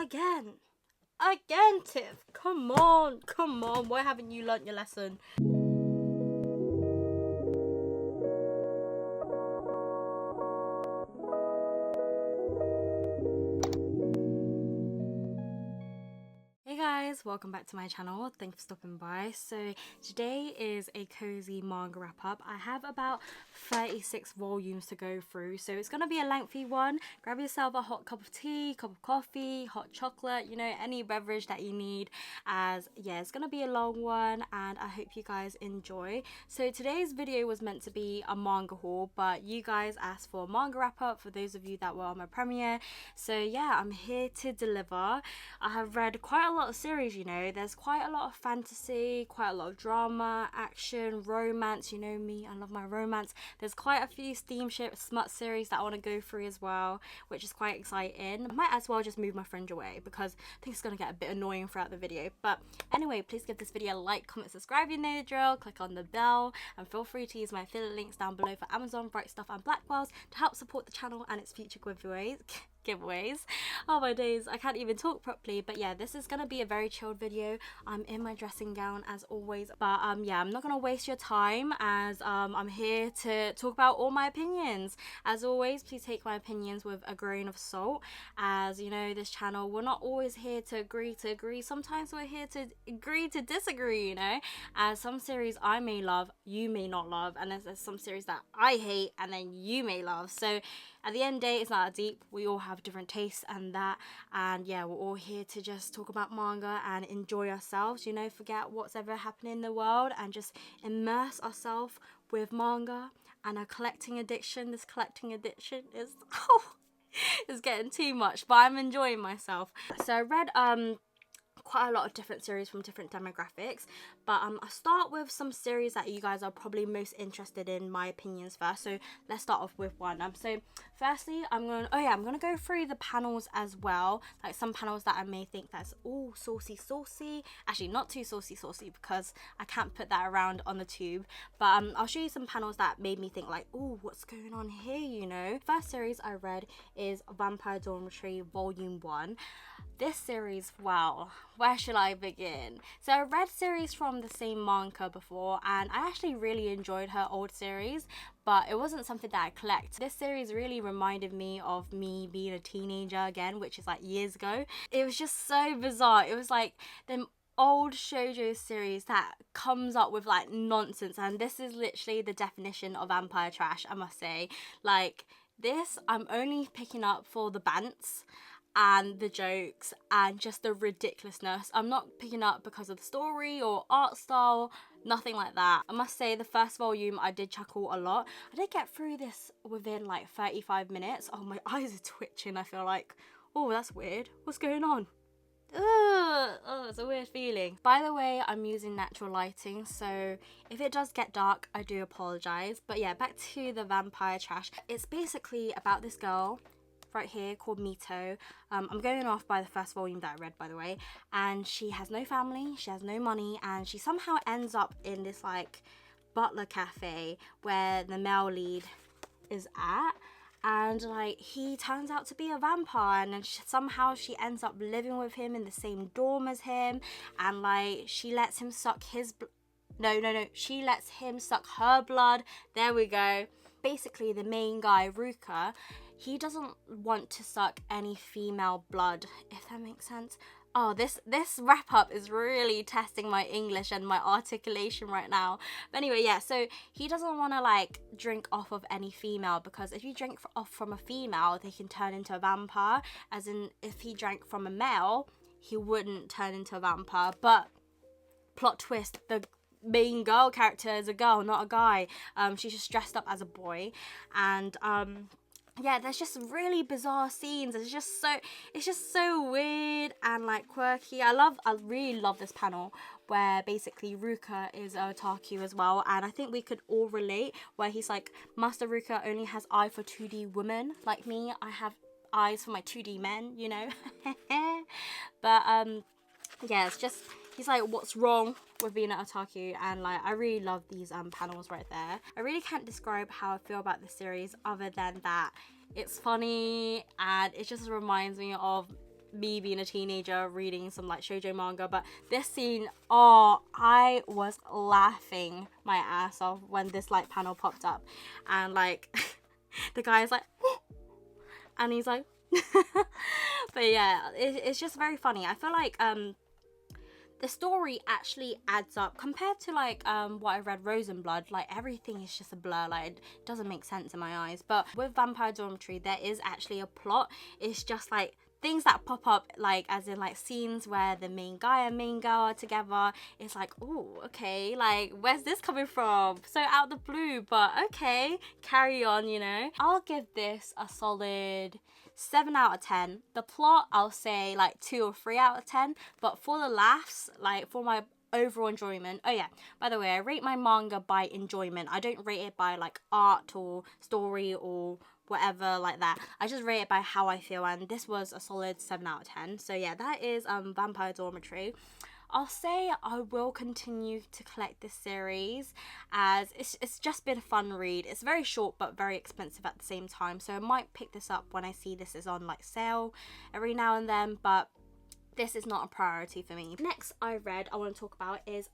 again. Again, Tiff. Come on. Why haven't you learnt your lesson? Hey guys, welcome back to my channel. Thanks for stopping by. So today is a cozy manga wrap up. I have about 36 volumes to go through, so it's gonna be a lengthy one. Grab yourself a hot cup of tea, cup of coffee, hot chocolate, you know, any beverage that you need, as yeah, it's gonna be a long one and I hope you guys enjoy. So today's video was meant to be a manga haul, but you guys asked for a manga wrap up for those of you that were on my premiere. So yeah, I'm here to deliver. I have read quite a lot of series, you know. There's quite a lot of fantasy, quite a lot of drama, action, romance. You know me, I love my romance. There's quite a few steamship smut series that I want to go through as well, which is quite exciting. I might as well just move my fringe away because I think it's going to get a bit annoying throughout the video. But anyway, please give this video a like, comment, subscribe, you know the drill, click on the bell, and feel free to use my affiliate links down below for Amazon, Bright Stuff and Blackwells to help support the channel and its future giveaways. Oh my days, I can't even talk properly. But yeah, this is gonna be a very chilled video. I'm in my dressing gown as always, but yeah, I'm not gonna waste your time, as I'm here to talk about all my opinions. As always, please take my opinions with a grain of salt, as you know, this channel, we're not always here to agree. Sometimes we're here to agree to disagree, you know, as some series I may love, you may not love, and there's some series that I hate and then you may love. So at the end of the day, it's not that deep. We all have different tastes and that, and yeah, we're all here to just talk about manga and enjoy ourselves, you know, forget what's ever happening in the world and just immerse ourselves with manga and a collecting addiction. This collecting addiction is is getting too much, but I'm enjoying myself. So I read quite a lot of different series from different demographics, but I'll start with some series that you guys are probably most interested in, my opinions first. So let's start off with one. So firstly, I'm gonna go through the panels as well, like some panels that I may think that's all saucy, actually not too saucy because I can't put that around on the tube, but I'll show you some panels that made me think like, oh, what's going on here, you know. First series I read is Vampire Dormitory Volume 1. This series, wow, where should I begin? So I read series from the same manga before, and I actually really enjoyed her old series, but it wasn't something that I collect. This series really reminded me of me being a teenager again, which is like years ago. It was just so bizarre. It was like them old shoujo series that comes up with like nonsense, and this is literally the definition of vampire trash, I must say. Like this, I'm only picking up for the bants and the jokes and just the ridiculousness. I'm not picking up because of the story or art style, nothing like that. I must say the first volume I did chuckle a lot. I did get through this within like 35 minutes. Oh, my eyes are twitching. I feel like, oh, that's weird. What's going on? Ugh, oh, it's a weird feeling. By the way, I'm using natural lighting, so if it does get dark, I do apologize. But yeah, back to the vampire trash. It's basically about this girl right here called Mito. I'm going off by the first volume that I read, by the way, and she has no family, she has no money, and she somehow ends up in this like butler cafe where the male lead is at, and like he turns out to be a vampire, and then somehow she ends up living with him in the same dorm as him, and like she lets him suck his she lets him suck her blood. There we go. Basically the main guy, Ruka, he doesn't want to suck any female blood, if that makes sense. Oh, this wrap up is really testing my English and my articulation right now. But anyway, yeah, so he doesn't want to like drink off of any female, because if you drink off from a female, they can turn into a vampire. As in, if he drank from a male, he wouldn't turn into a vampire. But plot twist, the main girl character is a girl, not a guy. She's just dressed up as a boy, and yeah, there's just really bizarre scenes. It's just so weird and like quirky. I really love this panel where basically Ruka is a otaku as well, and I think we could all relate, where he's like, Master Ruka only has eye for 2D women like me. I have eyes for my 2D men, you know. But yeah, it's just, he's like, what's wrong with being an otaku? And like, I really love these panels right there. I really can't describe how I feel about this series other than that it's funny, and it just reminds me of me being a teenager reading some like shoujo manga, but this scene, oh, I was laughing my ass off when this like panel popped up, and like the guy is like and he's like but yeah, it's just very funny. I feel like the story actually adds up compared to like what I read Rose and Blood. Like everything is just a blur, like it doesn't make sense in my eyes. But with Vampire Dormitory there is actually a plot. It's just like things that pop up, like as in like scenes where the main guy and main girl are together. It's like, oh, okay, like where's this coming from? So out of the blue, but okay, carry on, you know. I'll give this a solid 7 out of 10. The plot, I'll say like 2 or 3 out of 10. But for the laughs, like for my overall enjoyment, oh yeah, by the way, I rate my manga by enjoyment. I don't rate it by like art or story or whatever like that. I just rate it by how I feel, and this was a solid 7 out of 10. So yeah, that is Vampire Dormitory. I'll say I will continue to collect this series as it's just been a fun read. It's very short but very expensive at the same time, so I might pick this up when I see this is on like sale every now and then, but this is not a priority for me. Next I want to talk about is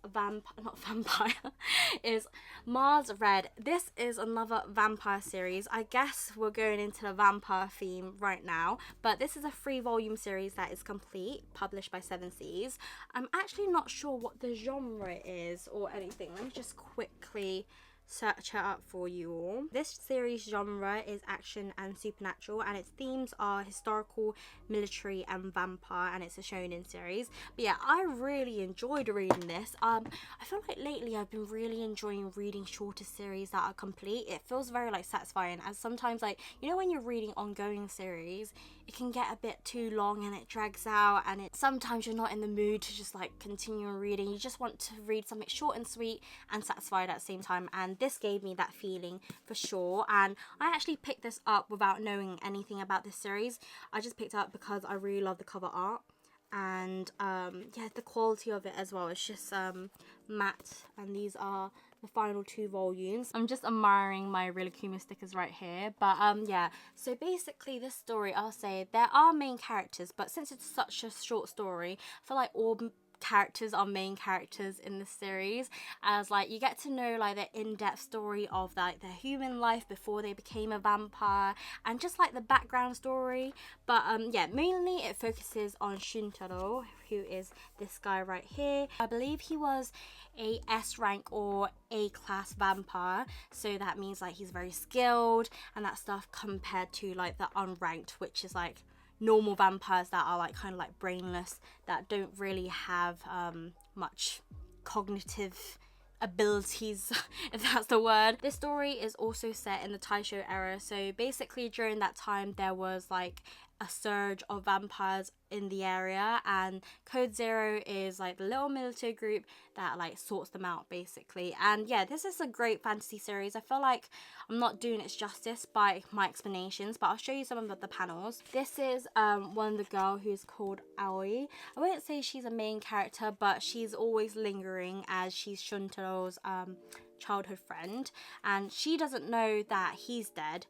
is Mars Red. This is another vampire series. I guess we're going into the vampire theme right now, but this is a 3-volume series that is complete, published by Seven Seas. I'm actually not sure what the genre is or anything. Let me just quickly search it up for you all. This series genre is action and supernatural, and its themes are historical, military and vampire, and it's a shonen series. But yeah, I really enjoyed reading this. I feel like lately I've been really enjoying reading shorter series that are complete. It feels very like satisfying, as sometimes, like, you know, when you're reading ongoing series, it can get a bit too long and it drags out, and sometimes you're not in the mood to just like continue reading. You just want to read something short and sweet and satisfied at the same time, and this gave me that feeling for sure. And I actually picked this up without knowing anything about this series. I just picked it up because I really love the cover art, and yeah, the quality of it as well. It's just matte, and these are the final 2 volumes. I'm just admiring my Requiem stickers right here. But yeah, so basically this story, I'll say there are main characters, but since it's such a short story, I feel like all characters are main characters in this series, as like you get to know like the in-depth story of like their human life before they became a vampire, and just like the background story. But yeah, mainly it focuses on Shuntaro, who is this guy right here. I believe he was a S rank or A class vampire, so that means like he's very skilled and that stuff, compared to like the unranked, which is like normal vampires that are like kind of like brainless, that don't really have much cognitive abilities, if that's the word. This story is also set in the Taisho era, so basically during that time there was like a surge of vampires in the area, and Code Zero is like the little military group that like sorts them out basically. And yeah, this is a great fantasy series. I feel like I'm not doing its justice by my explanations, but I'll show you some of the panels. This is one of the girl who's called Aoi. I wouldn't say she's a main character, but she's always lingering as she's Shuntaro's childhood friend, and she doesn't know that he's dead,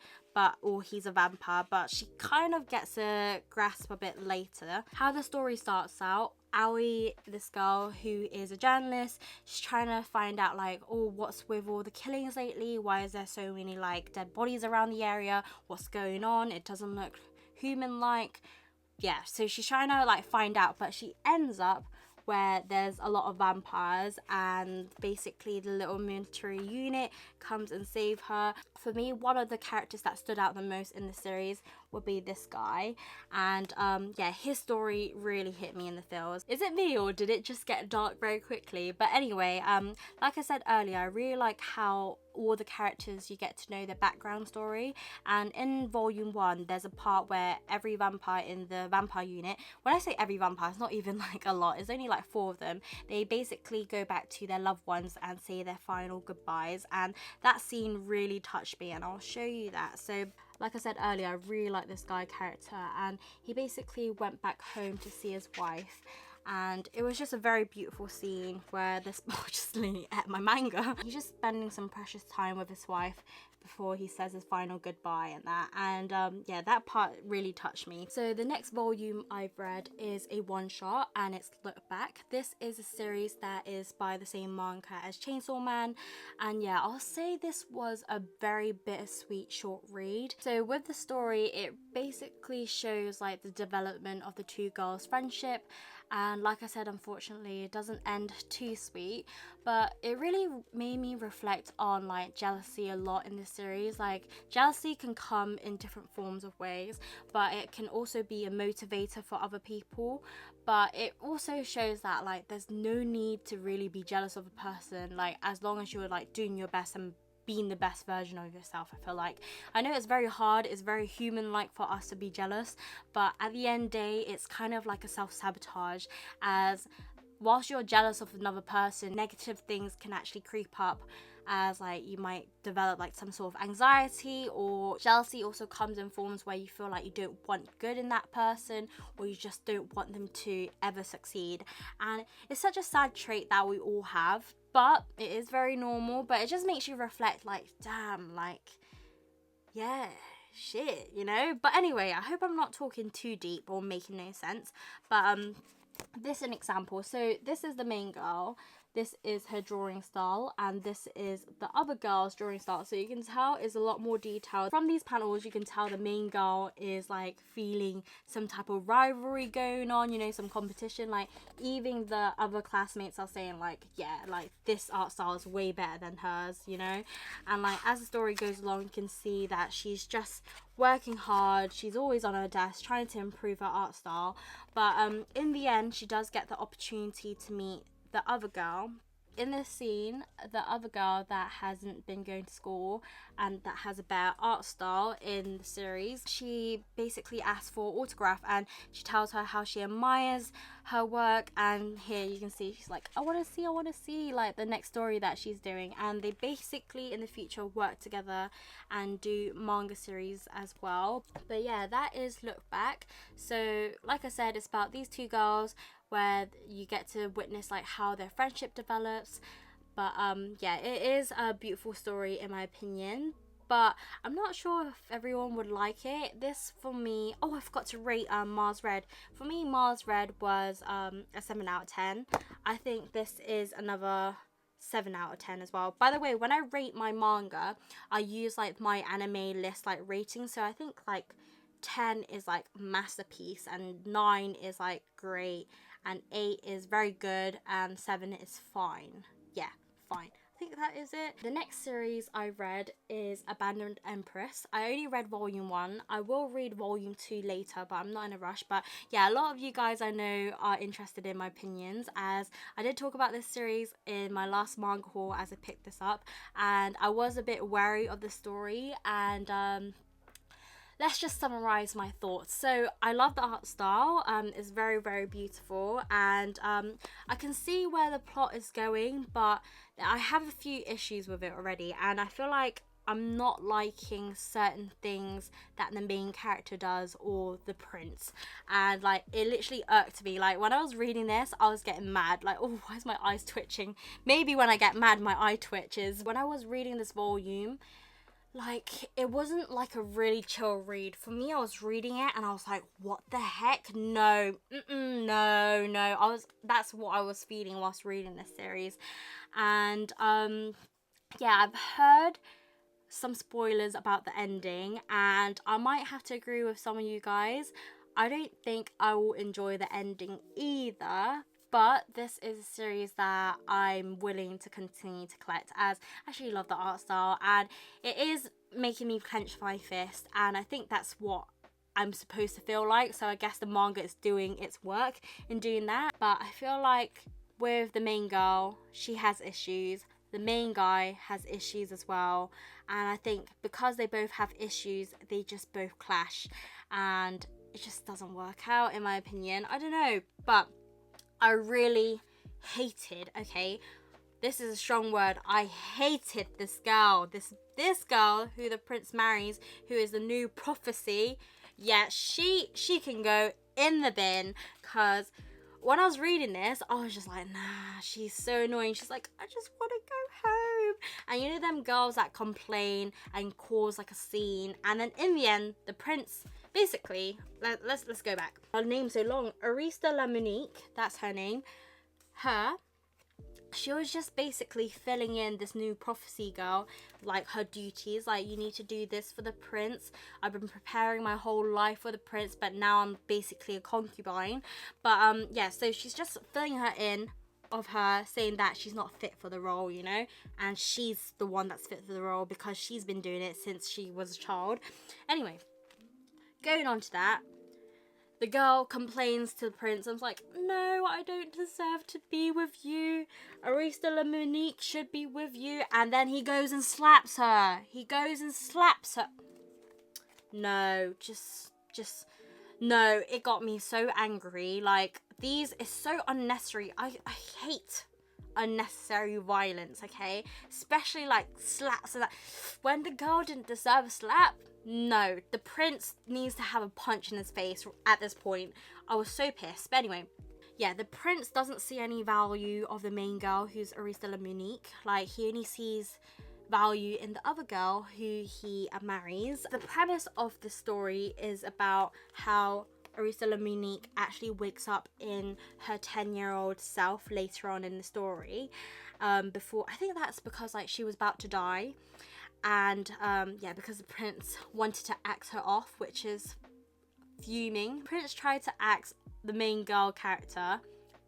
or he's a vampire, but she kind of gets a grasp a bit later. How the story starts out, Aoi, this girl who is a journalist, she's trying to find out like, oh, what's with all the killings lately? Why is there so many like dead bodies around the area? What's going on? It doesn't look human-like. Yeah, so she's trying to like find out, but she ends up where there's a lot of vampires, and basically the little military unit comes and save her. For me, one of the characters that stood out the most in the series would be this guy, and yeah, his story really hit me in the feels. Is it me, or did it just get dark very quickly? But anyway, like I said earlier, I really like how all the characters, you get to know their background story. And in volume 1 there's a part where every vampire in the vampire unit, when I say every vampire, it's not even like a lot, it's only like 4 of them, they basically go back to their loved ones and say their final goodbyes, and that scene really touched me, and I'll show you that. So like I said earlier, I really like this guy character, and he basically went back home to see his wife, and it was just a very beautiful scene where this just nearly ate my manga. He's just spending some precious time with his wife before he says his final goodbye and that, and yeah, that part really touched me. So the next volume I've read is a one-shot, and it's Look Back. This is a series that is by the same manga as Chainsaw Man, and yeah, I'll say this was a very bittersweet short read. So with the story, it basically shows like the development of the two girls' friendship, and like I said, unfortunately it doesn't end too sweet, but it really made me reflect on like jealousy a lot in this series. Like, jealousy can come in different forms of ways, but it can also be a motivator for other people. But it also shows that like there's no need to really be jealous of a person, like as long as you're like doing your best and being the best version of yourself. I feel like, I know it's very hard, it's very human like for us to be jealous, but at the end of the day, it's kind of like a self-sabotage, as whilst you're jealous of another person, negative things can actually creep up, as like you might develop like some sort of anxiety, or jealousy also comes in forms where you feel like you don't want good in that person, or you just don't want them to ever succeed. And it's such a sad trait that we all have, but it is very normal. But it just makes you reflect, like, damn, like, yeah, shit, you know. But anyway, I hope I'm not talking too deep or making no sense, but this is an example. So this is the main girl, this is her drawing style, and this is the other girl's drawing style. So you can tell it's a lot more detailed. From these panels, you can tell the main girl is like feeling some type of rivalry going on, you know, some competition. Like, even the other classmates are saying like, yeah, like this art style is way better than hers, you know. And like as the story goes along, you can see that she's just working hard, she's always on her desk trying to improve her art style. But in the end, she does get the opportunity to meet the other girl. In this scene, the other girl that hasn't been going to school and that has a better art style in the series, she basically asks for autograph, and she tells her how she admires her work. And here you can see she's like, I want to see like the next story that she's doing. And they basically in the future work together and do manga series as well. But yeah, that is Look Back. So like I said, it's about these two girls where you get to witness like how their friendship develops. But yeah, it is a beautiful story in my opinion, but I'm not sure if everyone would like it. This for me, oh, I forgot to rate Mars Red. For me, Mars Red was a 7 out of 10. I think this is another 7 out of 10 as well. By the way, when I rate my manga, I use like my anime list like rating, so I think like 10 is like masterpiece, and 9 is like great, and 8 is very good, and 7 is fine. Yeah, fine. I think that is it. The next series I read is Abandoned Empress. I only read volume 1. I will read volume 2 later, but I'm not in a rush. But yeah, a lot of you guys I know are interested in my opinions, as I did talk about this series in my last manga haul as I picked this up, and I was a bit wary of the story. And let's just summarize my thoughts. So I love the art style. It's very, very beautiful, and I can see where the plot is going, but I have a few issues with it already, and I feel like I'm not liking certain things that the main character does or the prince, and like it literally irked me. Like when I was reading this, I was getting mad, like, oh, why is my eyes twitching? Maybe when I get mad my eye twitches. When I was reading this volume, like it wasn't like a really chill read for me. I was reading it and I was like, what the heck? No, no. That's what I was feeling whilst reading this series. And yeah, I've heard some spoilers about the ending, and I might have to agree with some of you guys. I don't think I will enjoy the ending either, but this is a series that I'm willing to continue to collect, as I actually love the art style, and it is making me clench my fist, and I think that's what I'm supposed to feel like. So I guess the manga is doing its work in doing that. But I feel like with the main girl, she has issues. The main guy has issues as well, and I think because they both have issues, they just both clash, and it just doesn't work out in my opinion. I don't know, but I really hated, okay, this is a strong word, I hated this girl, this girl who the prince marries, who is the new prophecy. Yeah, she can go in the bin, because when I was reading this, I was just like, nah, she's so annoying. She's like, I just want to go home. And you know them girls that complain and cause like a scene, and then in the end, the prince, basically, let's go back. Her name's so long. Arista La Monique, that's her name. She was just basically filling in this new prophecy girl, like her duties, like you need to do this for the prince. I've been preparing my whole life for the prince, but now I'm basically a concubine. But yeah, so she's just filling her in of her saying that she's not fit for the role, you know, and she's the one that's fit for the role because she's been doing it since she was a child. Anyway, going on to that, the girl complains to the prince. I was like, no, I don't deserve to be with you. Arista La Monique should be with you. And then he goes and slaps her. No, no, it got me so angry. Like, these is so unnecessary. I hate unnecessary violence, okay? Especially like slaps and that. When the girl didn't deserve a slap, no, the prince needs to have a punch in his face at this point. I was so pissed. But anyway, yeah, the prince doesn't see any value of the main girl, who's Arista La Monique. Like, he only sees value in the other girl who he marries. The premise of the story is about how Arista La Monique actually wakes up in her 10-year-old self later on in the story. Before, I think that's because like she was about to die. And yeah, because the prince wanted to axe her off, which is fuming. Prince tried to axe the main girl character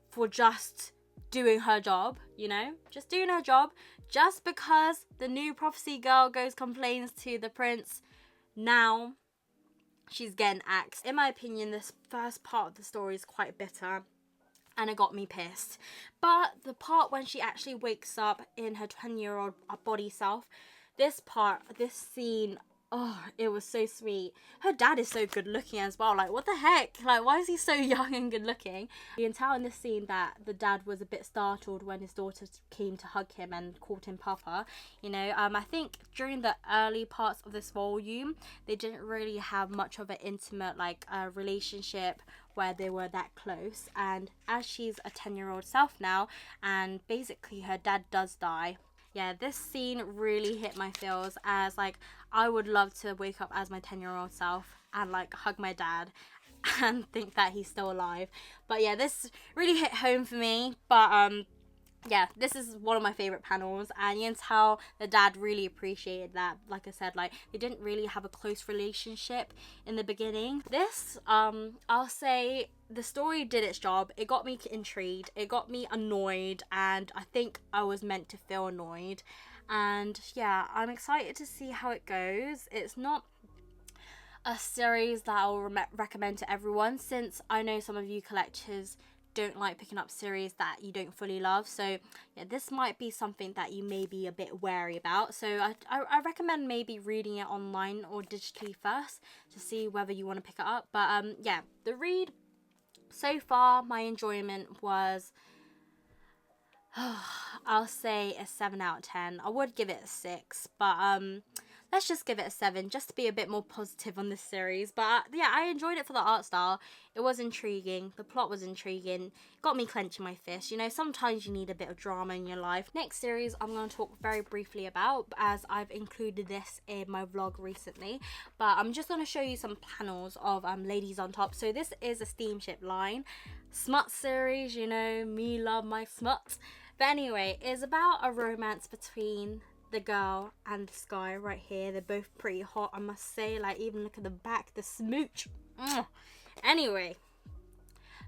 for just doing her job, you know, just doing her job. Just because the new prophecy girl goes complains to the prince, now she's getting axed. In my opinion, this first part of the story is quite bitter and it got me pissed. But the part when she actually wakes up in her 10-year-old body self, this scene, oh, it was so sweet. Her dad is so good looking as well. Like, what the heck? Like, why is he so young and good looking? You can tell in this scene that the dad was a bit startled when his daughter came to hug him and called him Papa. You know, I think during the early parts of this volume, they didn't really have much of an intimate, like, relationship where they were that close. And as she's a 10-year-old self now, and basically her dad does die, yeah, this scene really hit my feels, as like I would love to wake up as my 10-year-old self and like hug my dad and think that he's still alive. But yeah, this really hit home for me. But yeah, this is one of my favorite panels, and you can tell the dad really appreciated that. Like I said, like they didn't really have a close relationship in the beginning. This I'll say the story did its job. It got me intrigued, it got me annoyed, and I think I was meant to feel annoyed. And yeah, I'm excited to see how it goes. It's not a series that I'll recommend to everyone, since I know some of you collectors don't like picking up series that you don't fully love. So yeah, this might be something that you may be a bit wary about. So I recommend maybe reading it online or digitally first to see whether you want to pick it up. But yeah, the read so far, my enjoyment was I'll say a 7 out of 10. I would give it a 6, but let's just give it a 7 just to be a bit more positive on this series. But yeah, I enjoyed it for the art style. It was intriguing. The plot was intriguing. Got me clenching my fist. You know, sometimes you need a bit of drama in your life. Next series I'm going to talk very briefly about, as I've included this in my vlog recently. But I'm just going to show you some panels of Ladies on Top. So this is a steamship line. Smut series, you know, me love my smut. But anyway, it's about a romance between the girl and this guy right here. They're both pretty hot, I must say. Like, even look at the back, the smooch. Anyway,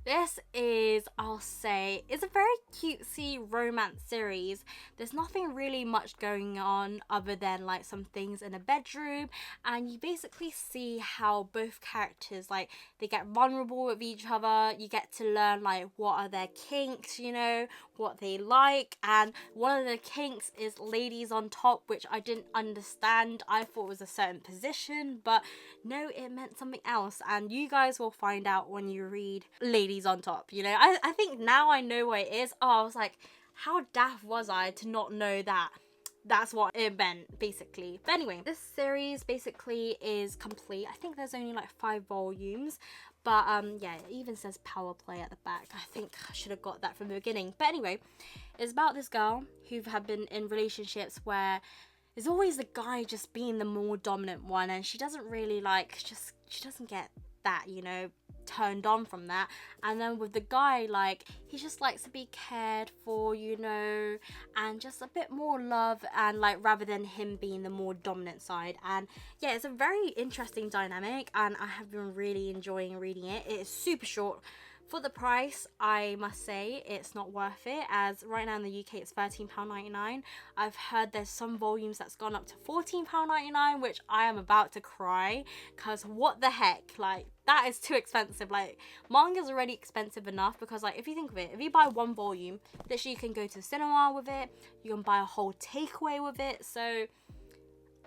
this is, I'll say, it's a very cutesy romance series. There's nothing really much going on other than like some things in a bedroom, and you basically see how both characters, like, they get vulnerable with each other. You get to learn like what are their kinks, you know, what they like, and one of the kinks is ladies on top, which I didn't understand. I thought it was a certain position, but no, it meant something else, and you guys will find out when you read Ladies on Top. You know, I think now I know what it is. Oh, I was like, how daft was I to not know that? that's what it meant basically. But anyway, this series basically is complete. I think there's only like 5 volumes, but yeah, it even says power play at the back. I think I should have got that from the beginning. But anyway, it's about this girl who have been in relationships where there's always the guy just being the more dominant one, and she doesn't really like, she doesn't get that, you know, turned on from that. And then with the guy, like, he just likes to be cared for, you know, and just a bit more love, and like, rather than him being the more dominant side. And yeah, it's a very interesting dynamic, and I have been really enjoying reading it. It is super short. For the price, I must say it's not worth it, as right now in the UK it's £13.99. I've heard there's some volumes that's gone up to £14.99, which I am about to cry, because what the heck, like, that is too expensive. Like, manga's already expensive enough, because like, if you think of it, if you buy 1 volume, literally you can go to the cinema with it, you can buy a whole takeaway with it. So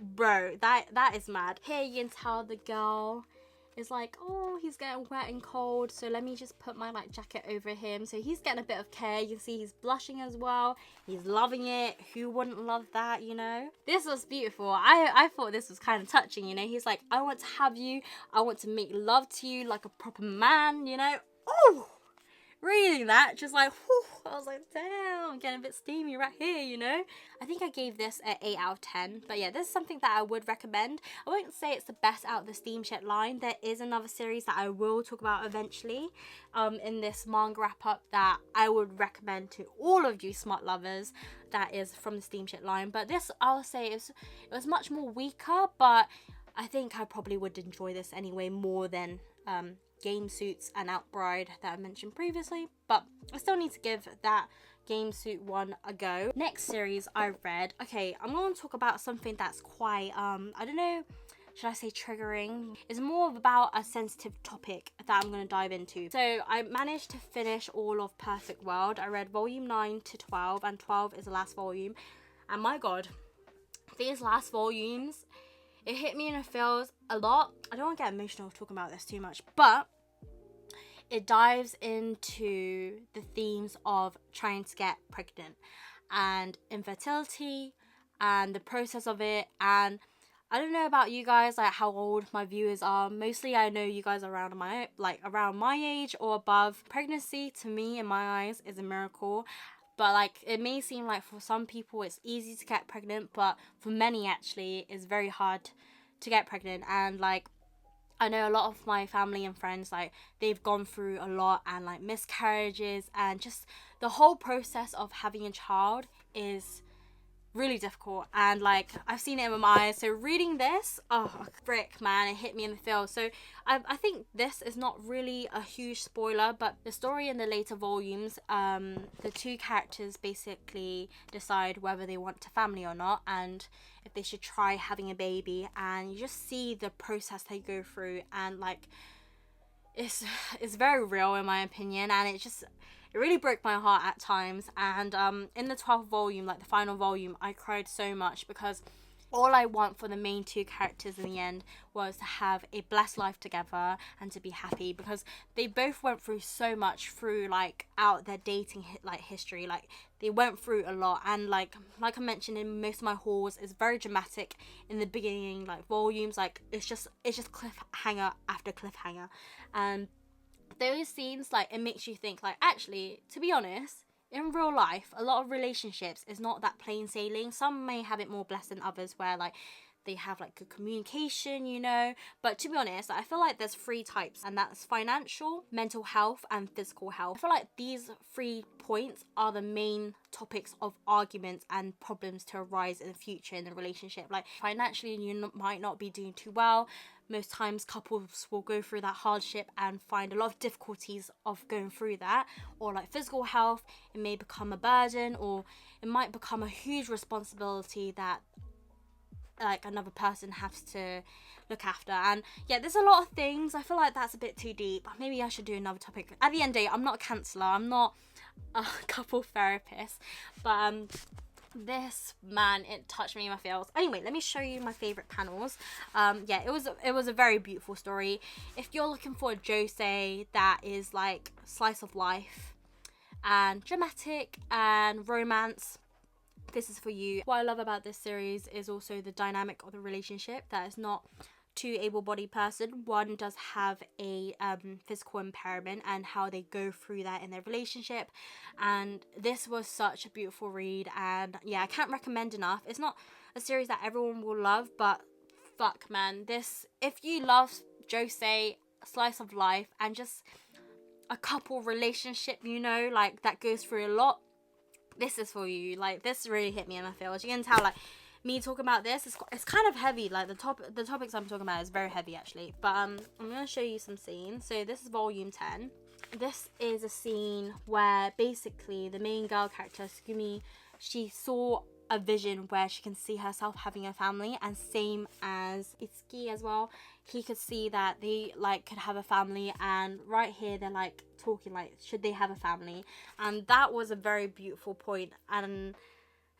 bro, that is mad. Here you can tell the girl is like, oh, he's getting wet and cold, so let me just put my like jacket over him. So he's getting a bit of care. You can see he's blushing as well. He's loving it. Who wouldn't love that, you know? This was beautiful. I thought this was kind of touching, you know? He's like, I want to have you. I want to make love to you like a proper man, you know? Oh, reading that, just like, whew, I was like, damn, I'm getting a bit steamy right here, you know? I think I gave this an 8 out of 10. But yeah, this is something that I would recommend. I won't say it's the best out of the Steamship line. There is another series that I will talk about eventually in this manga wrap up that I would recommend to all of you smart lovers, that is from the Steamship line. But this, I'll say, it was much more weaker, but I think I probably would enjoy this anyway more than Game Suits and Outbride that I mentioned previously, but I still need to give that Game Suit one a go. Next series I read, okay, I'm going to talk about something that's quite, I don't know, should I say triggering? It's more about a sensitive topic that I'm going to dive into. So I managed to finish all of Perfect World. I read volume 9 to 12, and 12 is the last volume, and my god, these last volumes, it hit me in the feels a lot. I don't want to get emotional talking about this too much, but it dives into the themes of trying to get pregnant and infertility and the process of it. And I don't know about you guys, like how old my viewers are. Mostly I know you guys are around my age or above. Pregnancy to me, in my eyes, is a miracle. But like, it may seem like for some people it's easy to get pregnant, but for many actually it's very hard to get pregnant. And like, I know a lot of my family and friends, like, they've gone through a lot, and like miscarriages, and just the whole process of having a child is really difficult. And like, I've seen it in my eyes. So reading this, oh frick man, it hit me in the feels. So I think this is not really a huge spoiler, but the story in the later volumes, the 2 characters basically decide whether they want a family or not, and if they should try having a baby. And you just see the process they go through, and like, it's very real in my opinion, and it really broke my heart at times. And in the 12th volume, like the final volume, I cried so much, because all I want for the main 2 characters in the end was to have a blessed life together and to be happy, because they both went through so much through like out their dating history. Like, they went through a lot, and like I mentioned in most of my hauls, it's very dramatic in the beginning, like volumes, like it's just cliffhanger after cliffhanger. And those scenes, like, it makes you think, like, actually, to be honest, in real life, a lot of relationships is not that plain sailing. Some may have it more blessed than others, where like they have like good communication, you know. But to be honest, I feel like there's 3 types, and that's financial, mental health, and physical health. I feel like these 3 points are the main topics of arguments and problems to arise in the future in the relationship. Like, financially, you might not be doing too well. Most times couples will go through that hardship and find a lot of difficulties of going through that. Or like physical health, it may become a burden, or it might become a huge responsibility that like another person has to look after. And yeah, there's a lot of things. I feel like that's a bit too deep. Maybe I should do another topic. At the end of the day, I'm not a counsellor, I'm not a couple therapist, but this, man, it touched me in my feels. Anyway, let me show you my favorite panels. Yeah, it was a very beautiful story. If you're looking for a josei that is like slice of life and dramatic and romance, this is for you. What I love about this series is also the dynamic of the relationship, that it's not two able-bodied person. One does have a physical impairment, and how they go through that in their relationship. And this was such a beautiful read, and yeah, I can't recommend enough. It's not a series that everyone will love, but fuck man, this, if you love josei, slice of life, and just a couple relationship, you know, like that goes through a lot, this is for you. Like, this really hit me in my feels. You can tell, like, me talking about this, it's kind of heavy. Like, the topics I'm talking about is very heavy actually. But I'm gonna show you some scenes. So this is volume 10. This is a scene where basically the main girl character Sugumi, she saw a vision where she can see herself having a family, and same as Itsuki as well. He could see that they like could have a family, and right here they're like talking like, should they have a family? And that was a very beautiful point. And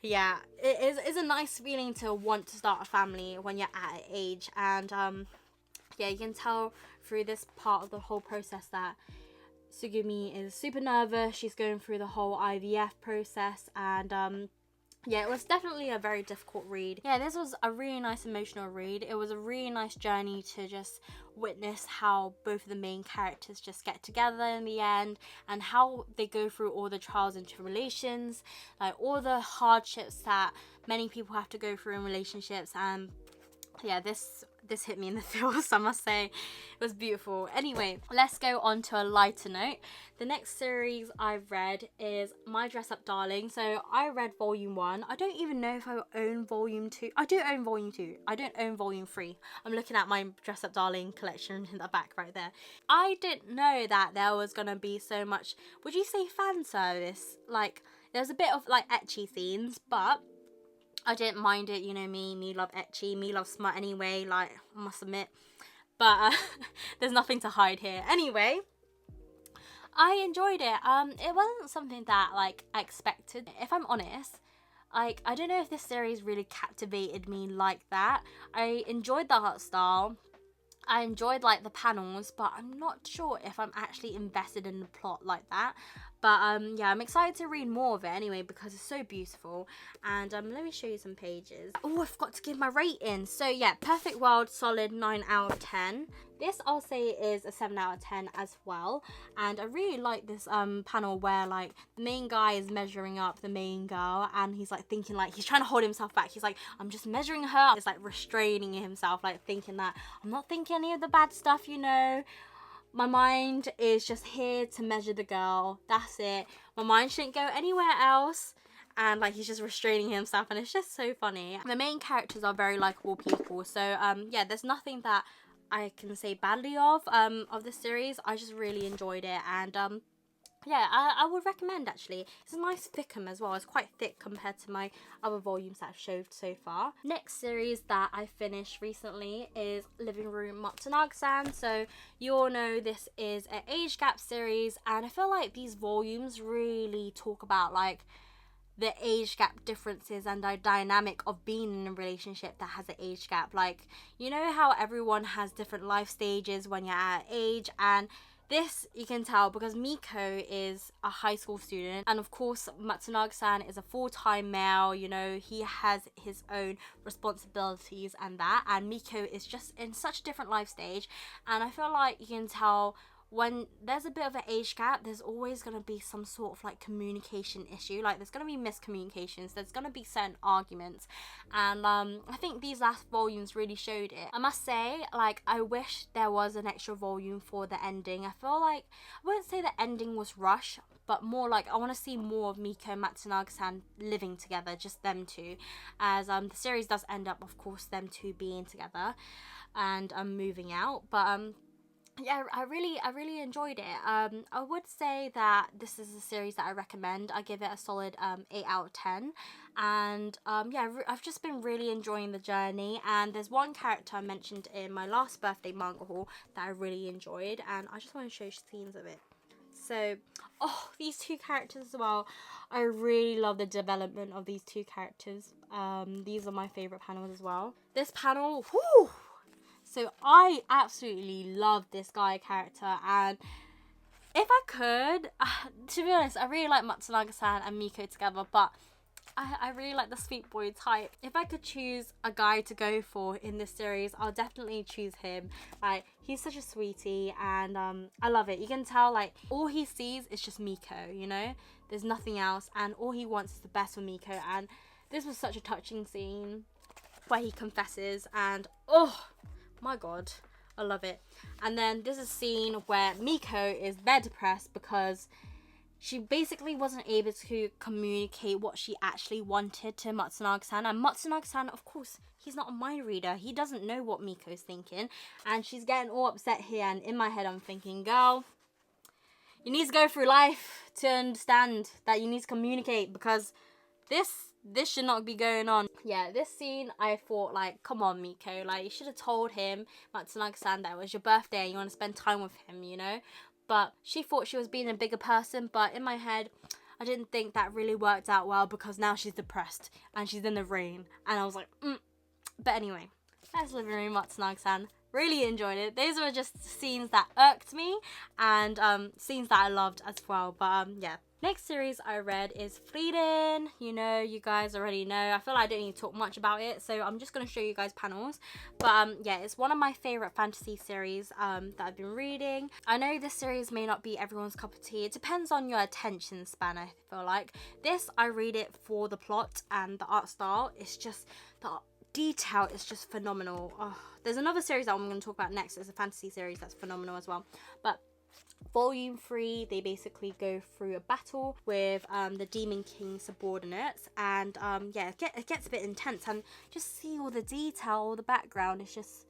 yeah, it's a nice feeling to want to start a family when you're at an age. And yeah, you can tell through this part of the whole process that Sugumi is super nervous. She's going through the whole IVF process, and yeah, it was definitely a very difficult read. Yeah, this was a really nice emotional read. It was a really nice journey to just witness how both of the main characters just get together in the end, and how they go through all the trials and tribulations, like all the hardships that many people have to go through in relationships. And yeah, this hit me in the feels, I must say. It was beautiful. Anyway, let's go on to a lighter note. The next series I've read is My Dress Up Darling. So I read volume 1. I don't even know if I own volume 2. I do own volume 2. I don't own volume 3. I'm looking at my Dress Up Darling collection in the back right there. I didn't know that there was gonna be so much, would you say, fan service? Like, there's a bit of like ecchi scenes, but I didn't mind it. You know me love ecchi, me love smut anyway, like, I must admit. But there's nothing to hide here. Anyway, I enjoyed it. It wasn't something that like I expected, if I'm honest. Like, I don't know if this series really captivated me like that. I enjoyed the art style, I enjoyed like the panels, but I'm not sure if I'm actually invested in the plot like that. But yeah, I'm excited to read more of it anyway, because it's so beautiful. And let me show you some pages. Oh, I forgot to give my rating. So yeah, Perfect World, solid 9 out of 10. This I'll say is a 7 out of 10 as well. And I really like this panel where like the main guy is measuring up the main girl, and he's like thinking, like, he's trying to hold himself back. He's like, I'm just measuring her. It's like restraining himself, like thinking that I'm not thinking any of the bad stuff, you know. My mind is just here to measure the girl. That's it. My mind shouldn't go anywhere else. And like, he's just restraining himself, and it's just so funny. The main characters are very likable people. So yeah, there's nothing that I can say badly of this series. I just really enjoyed it, and yeah, I would recommend actually. It's a nice thickum as well. It's quite thick compared to my other volumes that I've showed so far. Next series that I finished recently is Living Room Matsunaga-san. So you all know this is an age gap series, and I feel like these volumes really talk about like the age gap differences and the dynamic of being in a relationship that has an age gap. Like, you know how everyone has different life stages when you're at age, and this you can tell because Miko is a high school student, and of course Matsunaga-san is a full-time male. You know, he has his own responsibilities and that, and Miko is just in such a different life stage. And I feel like you can tell when there's a bit of an age gap, there's always going to be some sort of like communication issue. Like, there's going to be miscommunications, there's going to be certain arguments, and I think these last volumes really showed it. I must say, like, I wish there was an extra volume for the ending. I feel like, I wouldn't say the ending was rushed, but more like I want to see more of Miko and Matsunaga-san living together, just them two, as the series does end up, of course, them two being together and moving out. But yeah, I really enjoyed it. I would say that this is a series that I recommend. I give it a solid 8 out of 10. And yeah, I've just been really enjoying the journey. And there's one character I mentioned in my last birthday manga haul that I really enjoyed, and I just want to show you scenes of it. So, oh, these two characters as well. I really love the development of these two characters. These are my favorite panels as well. This panel, whoo! So I absolutely love this guy character, and if I could, to be honest, I really like Matsunaga-san and Miko together, but I really like the sweet boy type. If I could choose a guy to go for in this series, I'll definitely choose him. Like, he's such a sweetie, and I love it. You can tell, like, all he sees is just Miko, you know? There's nothing else, and all he wants is the best for Miko. And this was such a touching scene where he confesses, and oh my god, I love it. And then there's a scene where Miko is very depressed because she basically wasn't able to communicate what she actually wanted to Matsunaga-san. And Matsunaga-san, of course, he's not a mind reader. He doesn't know what Miko's thinking. And she's getting all upset here. And in my head, I'm thinking, girl, you need to go through life to understand that you need to communicate, because this should not be going on. Yeah, this scene, I thought, like, come on, Miko. Like, you should have told him, Matsunaga-san, that it was your birthday and you want to spend time with him, you know? But she thought she was being a bigger person, but in my head, I didn't think that really worked out well, because now she's depressed and she's in the rain. And I was like, But anyway, that's Living Room Matsunaga-san. Really enjoyed it. Those were just scenes that irked me, and scenes that I loved as well. But yeah. Next series I read is Frieren. You know, you guys already know. I feel like I don't need to talk much about it, so I'm just going to show you guys panels. But yeah, it's one of my favourite fantasy series that I've been reading. I know this series may not be everyone's cup of tea. It depends on your attention span, I feel like. This, I read it for the plot and the art style. It's just, the detail is just phenomenal. Oh, there's another series that I'm going to talk about next. It's a fantasy series that's phenomenal as well. But Volume 3, they basically go through a battle with the Demon King subordinates, and yeah, it gets a bit intense, and just see all the detail, all the background, it's just,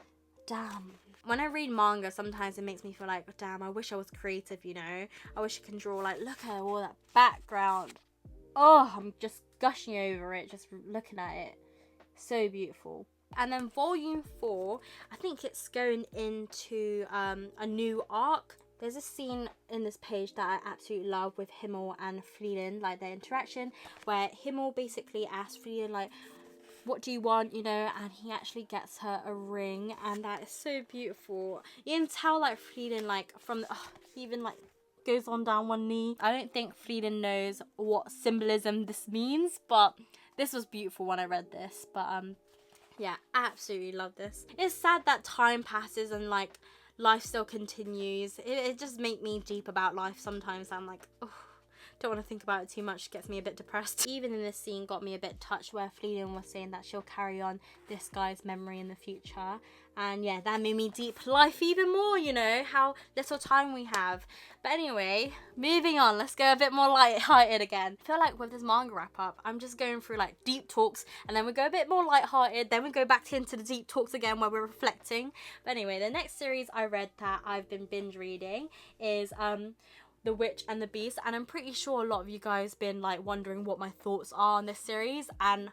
damn. When I read manga, sometimes it makes me feel like, damn, I wish I was creative, you know? I wish I can draw, like, look at all that background. Oh, I'm just gushing over it, just looking at it. So beautiful. And then Volume 4, I think it's going into a new arc. There's a scene in this page that I absolutely love with Himmel and Frieren, like their interaction, where Himmel basically asks Frieren, like, what do you want, you know, and he actually gets her a ring, and that is so beautiful. You can tell, like, Frieren, like, from, he even, like, goes on down one knee. I don't think Frieren knows what symbolism this means, but this was beautiful when I read this. But, yeah, absolutely love this. It's sad that time passes and, like, life still continues. It just makes me deep about life sometimes. I'm like, oh, don't want to think about it too much. It gets me a bit depressed. Even in this scene got me a bit touched, where Frieren was saying that she'll carry on this guy's memory in the future. And yeah, that made me deep life even more, you know, how little time we have. But anyway, moving on, let's go a bit more light-hearted again. I feel like with this manga wrap-up, I'm just going through like deep talks, and then we go a bit more light-hearted, then we go back into the deep talks again where we're reflecting. But anyway, the next series I read that I've been binge reading is The Witch and the Beast, and I'm pretty sure a lot of you guys been like wondering what my thoughts are on this series, and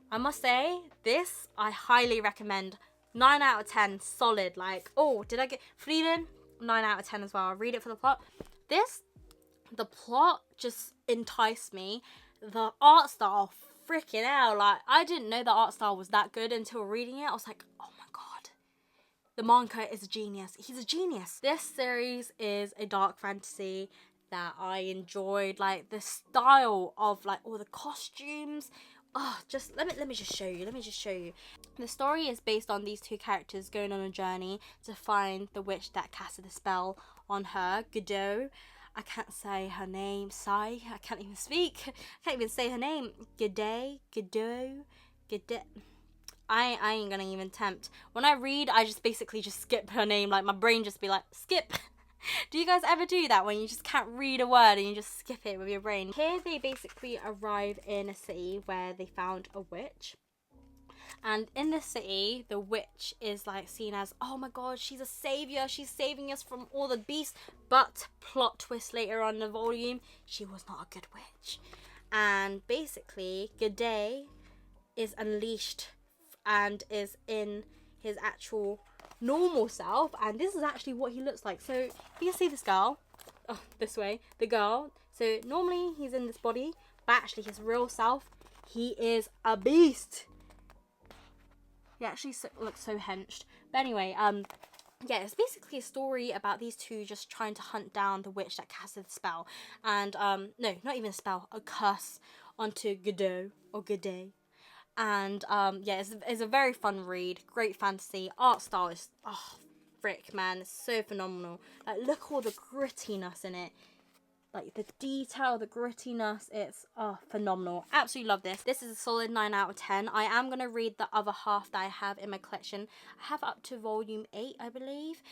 I must say, this I highly recommend. 9 out of 10, solid. Like, oh, did I get Frieren? 9 out of 10 as well. I'll read it for the plot. The plot just enticed me. The art style, freaking hell. Like, I didn't know the art style was that good until reading it. I was like, oh my god. The manga is a genius. He's a genius. This series is a dark fantasy that I enjoyed. Like, the style of, like, all the costumes. Oh, just let me just show you. The story is based on these two characters going on a journey to find the witch that casted a spell on her, Godot. I can't say her name. I can't even speak. I can't even say her name. Godot. I ain't gonna even attempt. When I read, I just basically just skip her name. Like, my brain just be like, skip. Do you guys ever do that when you just can't read a word and you just skip it with your brain? Here they basically arrive in a city where they found a witch. And in this city, the witch is like seen as, oh my god, she's a savior. She's saving us from all the beasts. But plot twist later on in the volume, she was not a good witch. And basically, Gade is unleashed and is in his actual normal self, and this is actually what he looks like. So you can see this girl, this way, the girl. So normally he's in this body, but actually his real self, he is a beast. He actually looks so henched. But anyway, yeah, it's basically a story about these two just trying to hunt down the witch that casted the spell. And no, not even a spell, a curse onto Godot or Godot. And yeah, it's a very fun read, great fantasy, art style is, oh frick man, it's so phenomenal. Like look at all the grittiness in it, like the detail, the grittiness, it's phenomenal. Absolutely love this. This is a solid 9 out of 10. I am going to read the other half that I have in my collection. I have up to volume 8, I believe.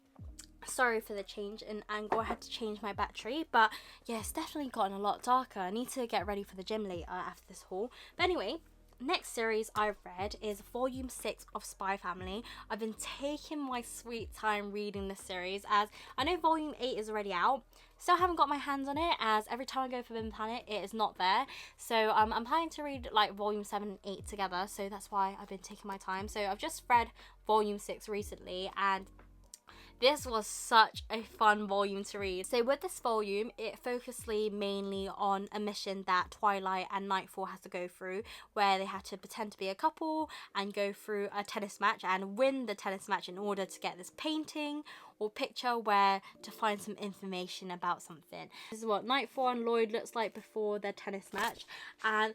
Sorry for the change in angle, I had to change my battery, but yeah, it's definitely gotten a lot darker. I need to get ready for the gym later after this haul. But anyway, next series I've read is volume 6 of Spy Family. I've been taking my sweet time reading this series, as I know volume 8 is already out. Still haven't got my hands on it, as every time I go for Forbidden Planet it is not there. So I'm planning to read like volume 7 and 8 together, so that's why I've been taking my time. So I've just read volume 6 recently, and this was such a fun volume to read. So with this volume, it focuses mainly on a mission that Twilight and Nightfall has to go through, where they had to pretend to be a couple and go through a tennis match and win the tennis match in order to get this painting or picture where to find some information about something. This is what Nightfall and Lloyd looks like before their tennis match, and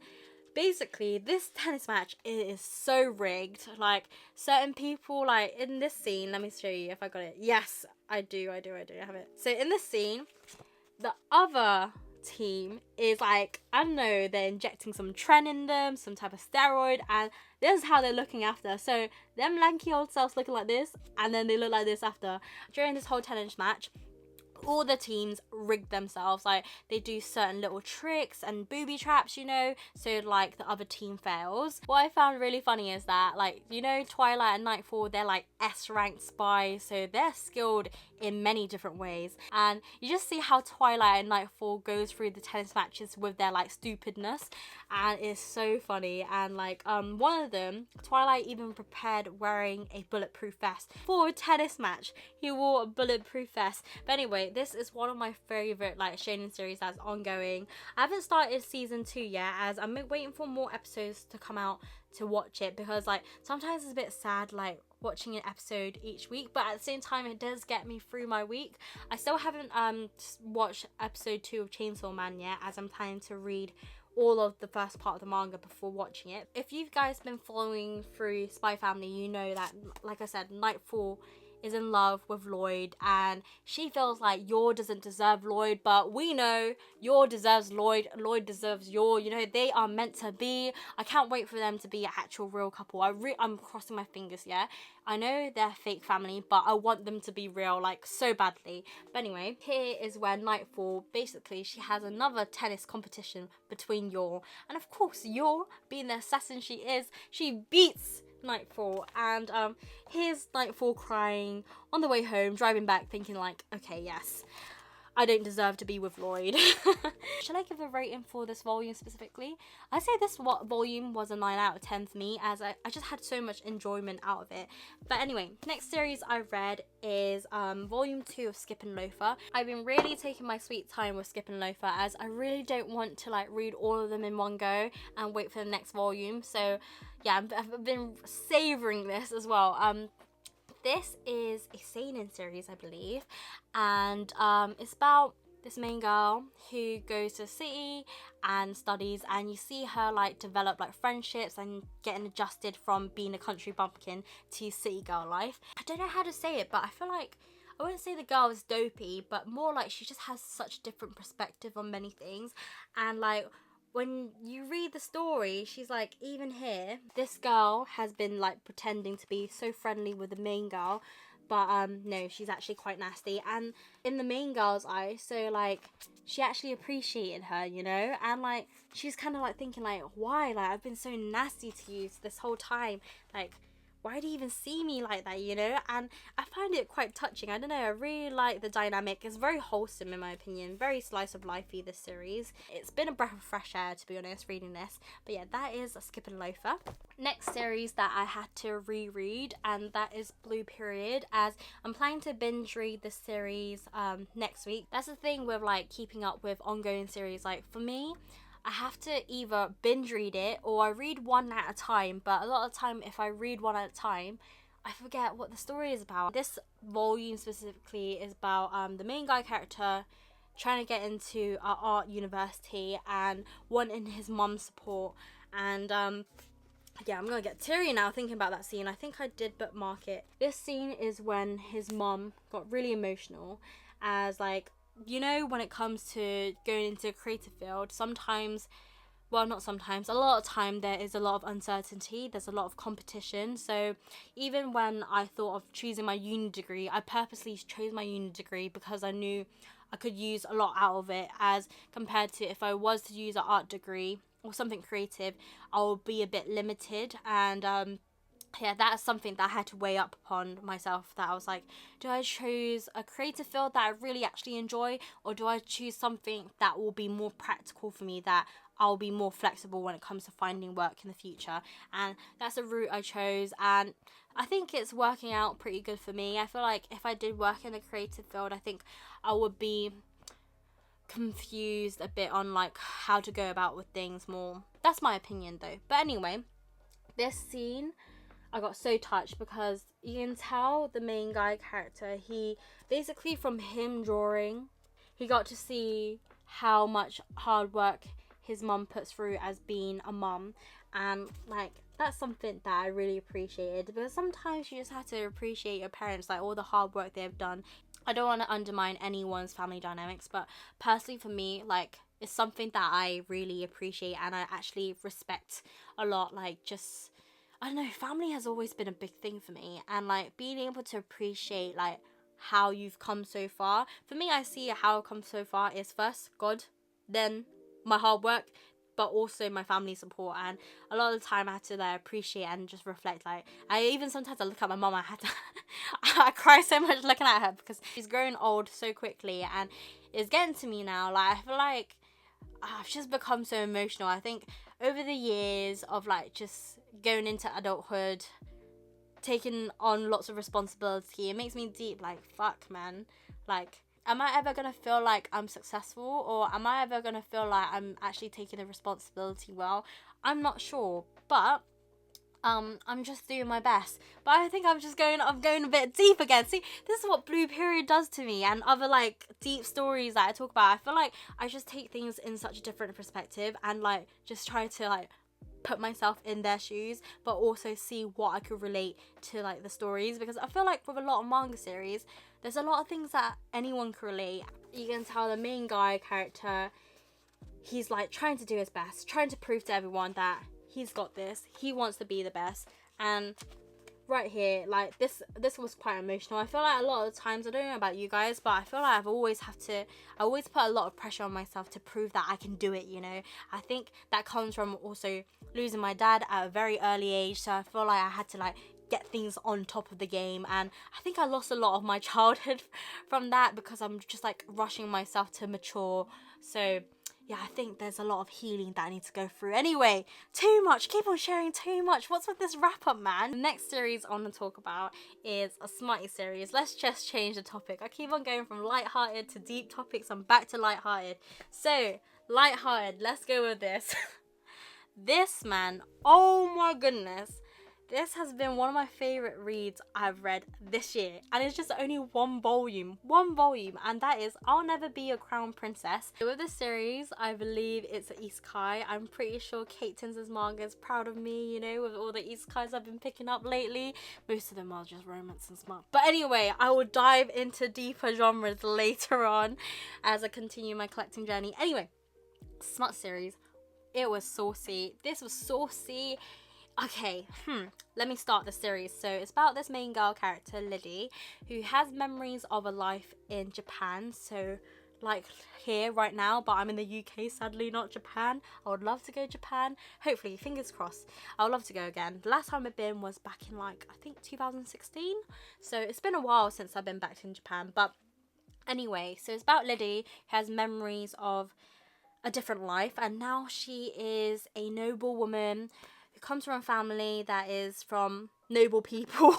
basically this tennis match is so rigged. Like certain people, like in this scene, let me show you if I got it. Yes, I do have it. So in this scene, the other team is like, I don't know, they're injecting some tren in them, some type of steroid, and this is how they're looking after. So them lanky old selves looking like this, and then they look like this after. During this whole tennis match, all the teams rig themselves, like they do certain little tricks and booby traps, you know, so like the other team fails. What I found really funny is that, like, you know, Twilight and Nightfall, they're like S-ranked spies, so they're skilled in many different ways, and you just see how Twilight and Nightfall goes through the tennis matches with their like stupidness, and it's so funny. And like one of them, Twilight even prepared wearing a bulletproof vest for a tennis match. He wore a bulletproof vest. But anyway, this is one of my favorite like shonen series that's ongoing. I haven't started season 2 yet, as I'm waiting for more episodes to come out to watch it, because like sometimes it's a bit sad like watching an episode each week, but at the same time it does get me through my week. I still haven't watched episode 2 of Chainsaw Man yet, as I'm planning to read all of the first part of the manga before watching it. If you guys been following through Spy Family, you know that, like I said, Nightfall is in love with Lloyd, and she feels like Yor doesn't deserve Lloyd, but we know Yor deserves Lloyd, Lloyd deserves Yor. You know, they are meant to be. I can't wait for them to be an actual real couple. I'm crossing my fingers, yeah. I know they're fake family, but I want them to be real, like, so badly. But anyway, here is where Nightfall, basically, she has another tennis competition between Yor, and of course Yor, being the assassin she is, she beats Nightfall, and here's Nightfall crying on the way home, driving back thinking like, okay, yes, I don't deserve to be with Lloyd. Should I give a rating for this volume specifically? I'd say this volume was a 9 out of 10 for me, as I just had so much enjoyment out of it. But anyway, next series I read is volume 2 of Skip and Loafer. I've been really taking my sweet time with Skip and Loafer, as I really don't want to like read all of them in one go and wait for the next volume. So yeah, I've been savouring this as well. This is a seinen series, I believe, and it's about this main girl who goes to the city and studies, and you see her like develop like friendships and getting adjusted from being a country bumpkin to city girl life. I don't know how to say it, but I feel like, I wouldn't say the girl is dopey, but more like she just has such different perspective on many things. And like when you read the story, she's like, even here, this girl has been like pretending to be so friendly with the main girl, but no, she's actually quite nasty. And in the main girl's eyes, so like she actually appreciated her, you know, and like she's kind of like thinking like, why, like I've been so nasty to you this whole time, like why do you even see me like that, you know? And I find it quite touching. I don't know, I really like the dynamic. It's very wholesome in my opinion, very slice of lifey, this series. It's been a breath of fresh air, to be honest, reading this. But yeah, that is a Skip and Loafer. Next series that I had to reread, and that is Blue Period, as I'm planning to binge read this series next week. That's the thing with like keeping up with ongoing series. Like for me, I have to either binge read it or I read one at a time, but a lot of the time if I read one at a time, I forget what the story is about. This volume specifically is about the main guy character trying to get into our art university and wanting his mum's support. And yeah, I'm gonna get teary now thinking about that scene. I think I did bookmark it. This scene is when his mum got really emotional, as like, you know, when it comes to going into a creative field, sometimes, well, not sometimes, a lot of time there is a lot of uncertainty, there's a lot of competition. So even when I thought of choosing my uni degree, I purposely chose my uni degree because I knew I could use a lot out of it, as compared to if I was to use an art degree or something creative, I would be a bit limited. And yeah, that is something that I had to weigh up upon myself, that I was like, do I choose a creative field that I really actually enjoy, or do I choose something that will be more practical for me, that I'll be more flexible when it comes to finding work in the future? And that's the route I chose, and I think it's working out pretty good for me. I feel like if I did work in a creative field, I think I would be confused a bit on like how to go about with things more. That's my opinion though. But anyway, this scene, I got so touched because you can tell the main guy character, he basically, from him drawing, he got to see how much hard work his mum puts through as being a mum. And like, that's something that I really appreciated, because sometimes you just have to appreciate your parents, like all the hard work they've done. I don't want to undermine anyone's family dynamics, but personally for me, like, it's something that I really appreciate and I actually respect a lot. Like, just, I don't know, family has always been a big thing for me, and like being able to appreciate like how you've come so far. For me, I see how I've come so far is first God, then my hard work, but also my family support. And a lot of the time I had to like appreciate and just reflect. Like, I even sometimes I look at my mum, I had to I cry so much looking at her because she's growing old so quickly, and it's getting to me now. Like, I feel like I've just become so emotional. I think over the years of like just going into adulthood, taking on lots of responsibility, it makes me deep. Like, fuck, man. Like, am I ever gonna feel like I'm successful, or am I ever gonna feel like I'm actually taking the responsibility well? I'm not sure, but I'm just doing my best. But I think I'm going a bit deep again. See, this is what Blue Period does to me, and other like deep stories that I talk about. I feel like I just take things in such a different perspective and like just try to like put myself in their shoes, but also see what I could relate to like the stories, because I feel like with a lot of manga series, there's a lot of things that anyone can relate. You can tell the main guy character, he's like trying to do his best, trying to prove to everyone that he's got this, he wants to be the best. And right here, like this was quite emotional. I feel like a lot of the times, I don't know about you guys, but I feel like I always put a lot of pressure on myself to prove that I can do it, you know. I think that comes from also losing my dad at a very early age, so I feel like I had to like get things on top of the game, and I think I lost a lot of my childhood from that because I'm just like rushing myself to mature. So yeah, I think there's a lot of healing that I need to go through. Anyway, too much. Keep on sharing too much. What's with this wrap up, man? The next series I want to talk about is a smutty series. Let's just change the topic. I keep on going from lighthearted to deep topics. I'm back to lighthearted. So, lighthearted. Let's go with this. This, man. Oh my goodness. This has been one of my favourite reads I've read this year, and it's just only one volume, and that is I'll Never Be a Crown Princess. So with this series, I believe it's an isekai. I'm pretty sure Kate Tins's manga is proud of me, you know, with all the isekais I've been picking up lately. Most of them are just romance and smart. But anyway, I will dive into deeper genres later on as I continue my collecting journey. Anyway, smut series. It was saucy. This was saucy. Okay, let me start the series. So it's about this main girl character, Lily, who has memories of a life in Japan. So like here right now, but I'm in the UK, sadly, not Japan. I would love to go to Japan. Hopefully, fingers crossed. I would love to go again. The last time I've been was back in like, I think 2016. So it's been a while since I've been back in Japan. But anyway, so it's about Lily, who has memories of a different life, and now she is a noble woman who comes from a family that is from noble people.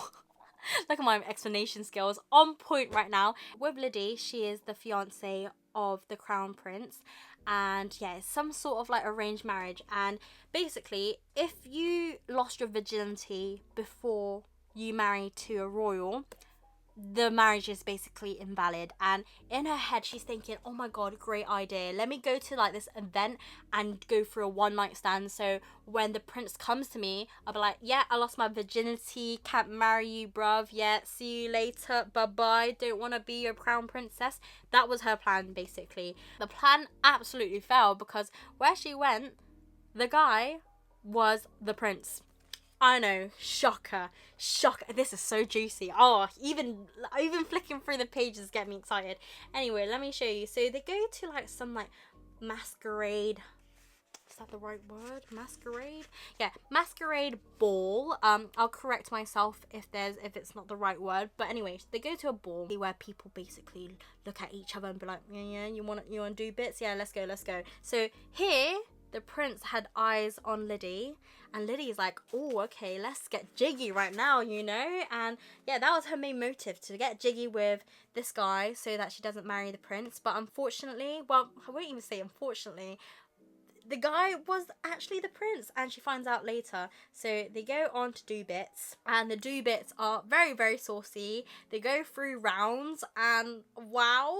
Look at my explanation skills, on point right now. With Liddy, she is the fiance of the crown prince, and yeah, it's some sort of like arranged marriage. And basically, if you lost your virginity before you married to a royal, the marriage is basically invalid. And in her head she's thinking, oh my god, great idea, let me go to like this event and go for a one night stand, so when the prince comes to me I'll be like, yeah, I lost my virginity, can't marry you bruv, yeah, see you later, bye bye, don't want to be your crown princess. That was her plan basically. The plan absolutely failed because where she went, the guy was the prince. I know, shocker. This is so juicy. Oh, even flicking through the pages get me excited. Anyway, let me show you. So they go to like some like masquerade. Is that the right word? Masquerade? Yeah, masquerade ball. I'll correct myself if it's not the right word. But anyway, they go to a ball where people basically look at each other and be like, yeah, you wanna do bits? Yeah, let's go. So here, the prince had eyes on Liddy, and Liddy's like, oh, okay, let's get jiggy right now, you know? And yeah, that was her main motive, to get jiggy with this guy so that she doesn't marry the prince. But unfortunately, well, I won't even say unfortunately, the guy was actually the prince, and she finds out later. So they go on to do bits, and the do bits are very, very saucy. They go through rounds, and wow.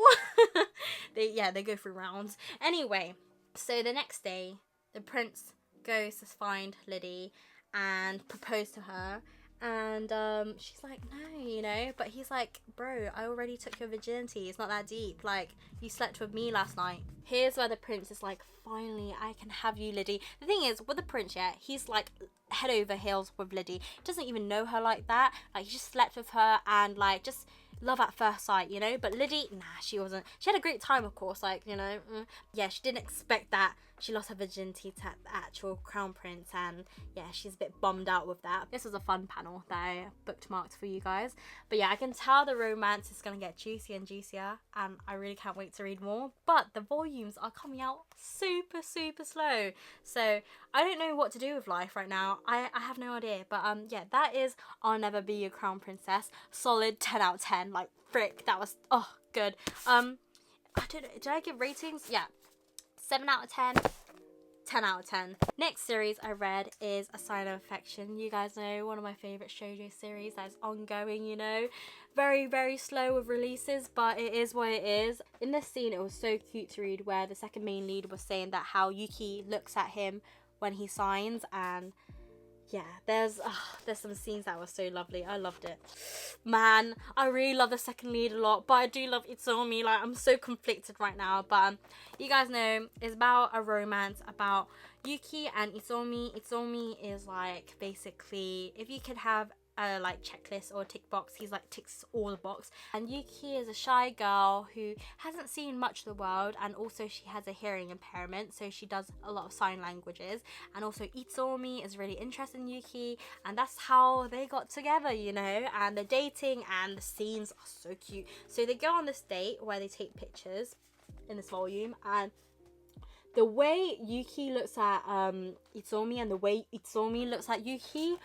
they go through rounds. Anyway, so the next day, the prince goes to find Liddy and propose to her. And she's like, no, you know, but he's like, bro, I already took your virginity, it's not that deep, like, you slept with me last night. Here's where the prince is like, finally, I can have you, Liddy. The thing is, with the prince, yeah, he's like head over heels with Liddy. He doesn't even know her like that, like, he just slept with her and like, just love at first sight, you know. But Liddy, nah, she wasn't. She had a great time, of course, like, you know, yeah, she didn't expect that. She lost her virginity to the actual crown prince, and yeah, she's a bit bummed out with that. This was a fun panel that I bookmarked for you guys. But yeah, I can tell the romance is gonna get juicier and juicier, and I really can't wait to read more. But the volumes are coming out super, super slow, so I don't know what to do with life right now. I have no idea. But yeah, that is I'll Never Be Your Crown Princess. Solid 10 out of 10. Like, frick, that was, oh, good. I don't know, did I give ratings? Yeah, 7 out of 10, 10 out of 10. Next series I read is A Sign of Affection. You guys know, one of my favourite shoujo series that is ongoing, you know. Very, very slow with releases, but it is what it is. In this scene, it was so cute to read, where the second main lead was saying that how Yuki looks at him when he signs, and yeah, there's some scenes that were so lovely. I loved it. Man, I really love the second lead a lot, but I do love Itsuomi. Like, I'm so conflicted right now. But you guys know, it's about a romance about Yuki and Itsuomi. Itsuomi is like, basically, if you could have a like checklist or tick box, he's like ticks all the box. And Yuki is a shy girl who hasn't seen much of the world, and also she has a hearing impairment, so she does a lot of sign languages. And also Itsuomi is really interested in Yuki, and that's how they got together, you know. And the dating and the scenes are so cute. So they go on this date where they take pictures in this volume, and the way Yuki looks at Itsuomi and the way Itsuomi looks at Yuki,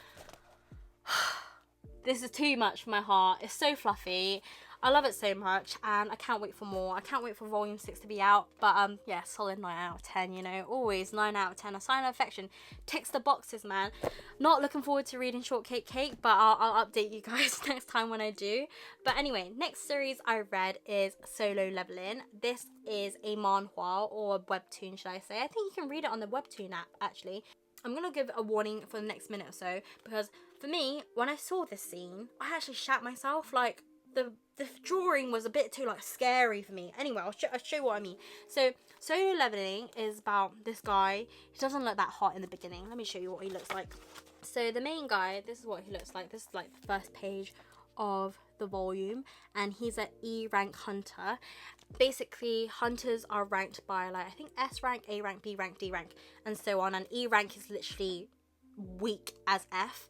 this is too much for my heart. It's so fluffy. I love it so much, and I can't wait for more. I can't wait for volume 6 to be out. But yeah, solid 9 out of 10, you know. Always 9 out of 10. A Sign of Affection ticks the boxes, man. Not looking forward to reading Shortcake Cake, but I'll update you guys next time when I do. But anyway, next series I read is Solo Leveling. This is a manhwa, or a webtoon, should I say. I think you can read it on the webtoon app, actually. I'm going to give a warning for the next minute or so, because for me, when I saw this scene, I actually shat myself. Like, the drawing was a bit too, like, scary for me. Anyway, I'll show you what I mean. So, Solo Leveling is about this guy. He doesn't look that hot in the beginning. Let me show you what he looks like. So, the main guy, this is what he looks like. This is, like, the first page of the volume, and he's an E rank hunter. Basically, hunters are ranked by, like, I think S rank, A rank, B rank, D rank, and so on, and E rank is literally weak as F.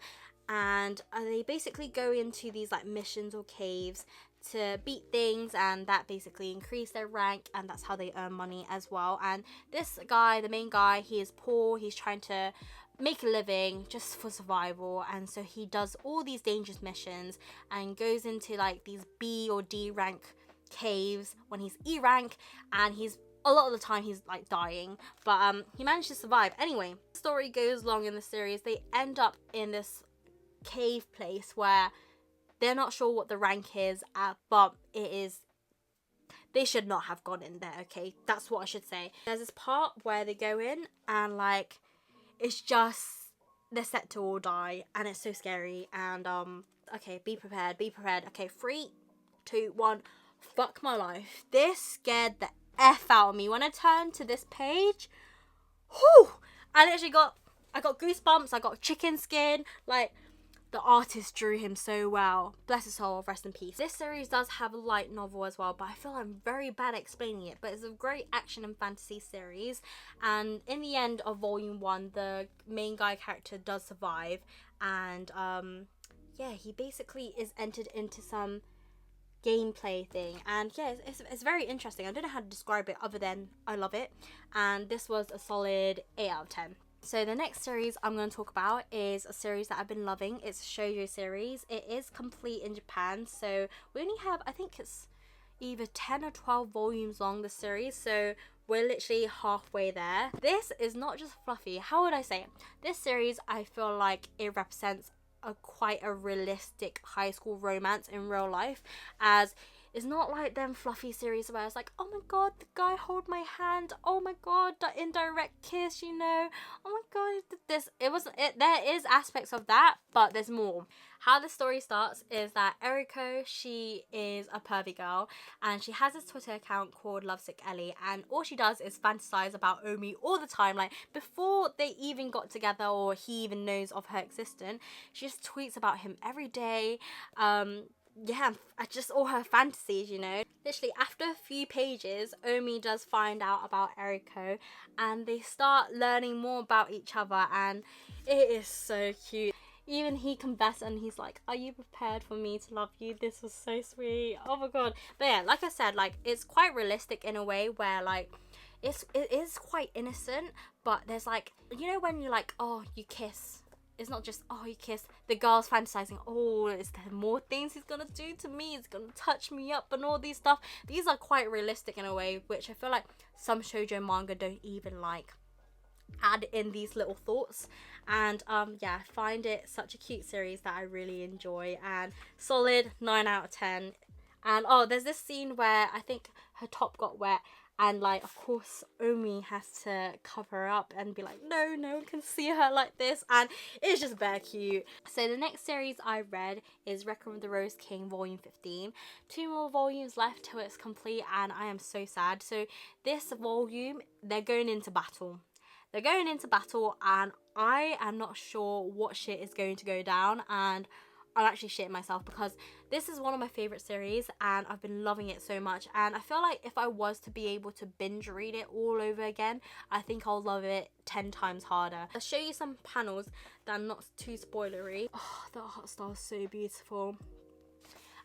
And they basically go into these like missions or caves to beat things, and that basically increase their rank, and that's how they earn money as well. And this guy, the main guy, he is poor. He's trying to make a living just for survival, and so he does all these dangerous missions and goes into like these B or D rank caves when he's E rank, and he's a lot of the time he's like dying, but he managed to survive. Anyway, the story goes along in the series. They end up in this cave place where They're not sure what the rank is, but it is. They should not have gone in there, okay? That's what I should say. There's this part where they go in and like it's just they're set to all die and it's so scary. And okay, be prepared. Okay, 3, 2, 1. Fuck my life. This scared the F out of me. When I turned to this page, whew, I got goosebumps. I got chicken skin. Like, the artist drew him so well. Bless his soul, rest in peace. This series does have a light novel as well, but I feel I'm very bad at explaining it. But it's a great action and fantasy series. And in the end of volume 1, the main guy character does survive. And yeah, he basically is entered into some gameplay thing. And yeah, it's very interesting. I don't know how to describe it other than I love it. And this was a solid 8 out of 10. So the next series I'm going to talk about is a series that I've been loving. It's a shoujo series. It is complete in Japan. So we only have, I think it's either 10 or 12 volumes long, the series. So we're literally halfway there. This is not just fluffy. How would I say it? This series, I feel like it represents quite a realistic high school romance in real life, as it's not like them fluffy series where it's like, oh my god, the guy hold my hand, oh my god, the indirect kiss, you know, oh my god, there is aspects of that, but there's more. How the story starts is that Eriko, she is a pervy girl, and she has this Twitter account called Lovesick Ellie, and all she does is fantasize about Omi all the time. Like, before they even got together or he even knows of her existence, she just tweets about him every day. Yeah, just all her fantasies, you know. Literally, after a few pages, Omi does find out about Eriko, and they start learning more about each other, and it is so cute. Even he confessed and he's like, are you prepared for me to love you? This was so sweet. Oh my god. But yeah, like I said, like, it's quite realistic in a way where like it is quite innocent, but there's like, you know, when you're like, oh, you kiss. It's not just, oh, you kiss. The girl's fantasizing, oh, is there more things he's gonna do to me? He's gonna touch me up and all these stuff. These are quite realistic in a way, which I feel like some shoujo manga don't even like add in these little thoughts. And yeah, I find it such a cute series that I really enjoy, and solid 9 out of 10. And oh, there's this scene where I think her top got wet, and like, of course, Omi has to cover her up and be like, no one can see her like this, and it's just very cute. So the next series I read is Requiem of the Rose King volume 15. 2 more volumes left till it's complete, and I am so sad. So this volume, they're going into battle. And I am not sure what shit is going to go down, and I'm actually shitting myself because this is one of my favorite series and I've been loving it so much. And I feel like if I was to be able to binge read it all over again, I think I'll love it 10 times harder. I'll show you some panels that are not too spoilery. Oh, the art style is so beautiful.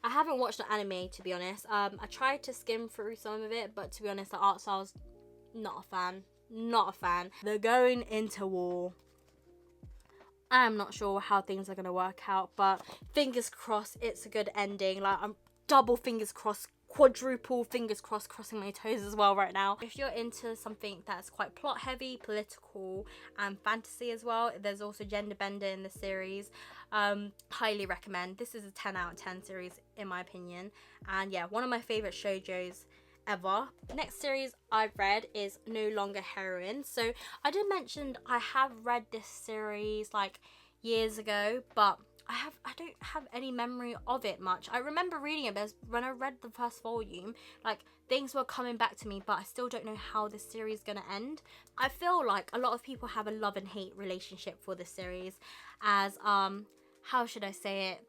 I haven't watched the anime, to be honest. I tried to skim through some of it, but to be honest, the art style's not a fan. They're going into war. I'm not sure how things are going to work out, but fingers crossed it's a good ending. Like, I'm double fingers crossed, quadruple fingers crossed, crossing my toes as well right now. If you're into something that's quite plot heavy, political and fantasy as well, there's also gender bender in the series. Highly recommend. This is a 10 out of 10 series in my opinion, and yeah, one of my favorite shoujos ever. Next series I've read is No Longer Heroine. So I did mention I have read this series like years ago, but I don't have any memory of it much. I remember reading it, but when I read the first volume, like, things were coming back to me, but I still don't know how this series is gonna end. I feel like a lot of people have a love and hate relationship for this series, as how should I say it,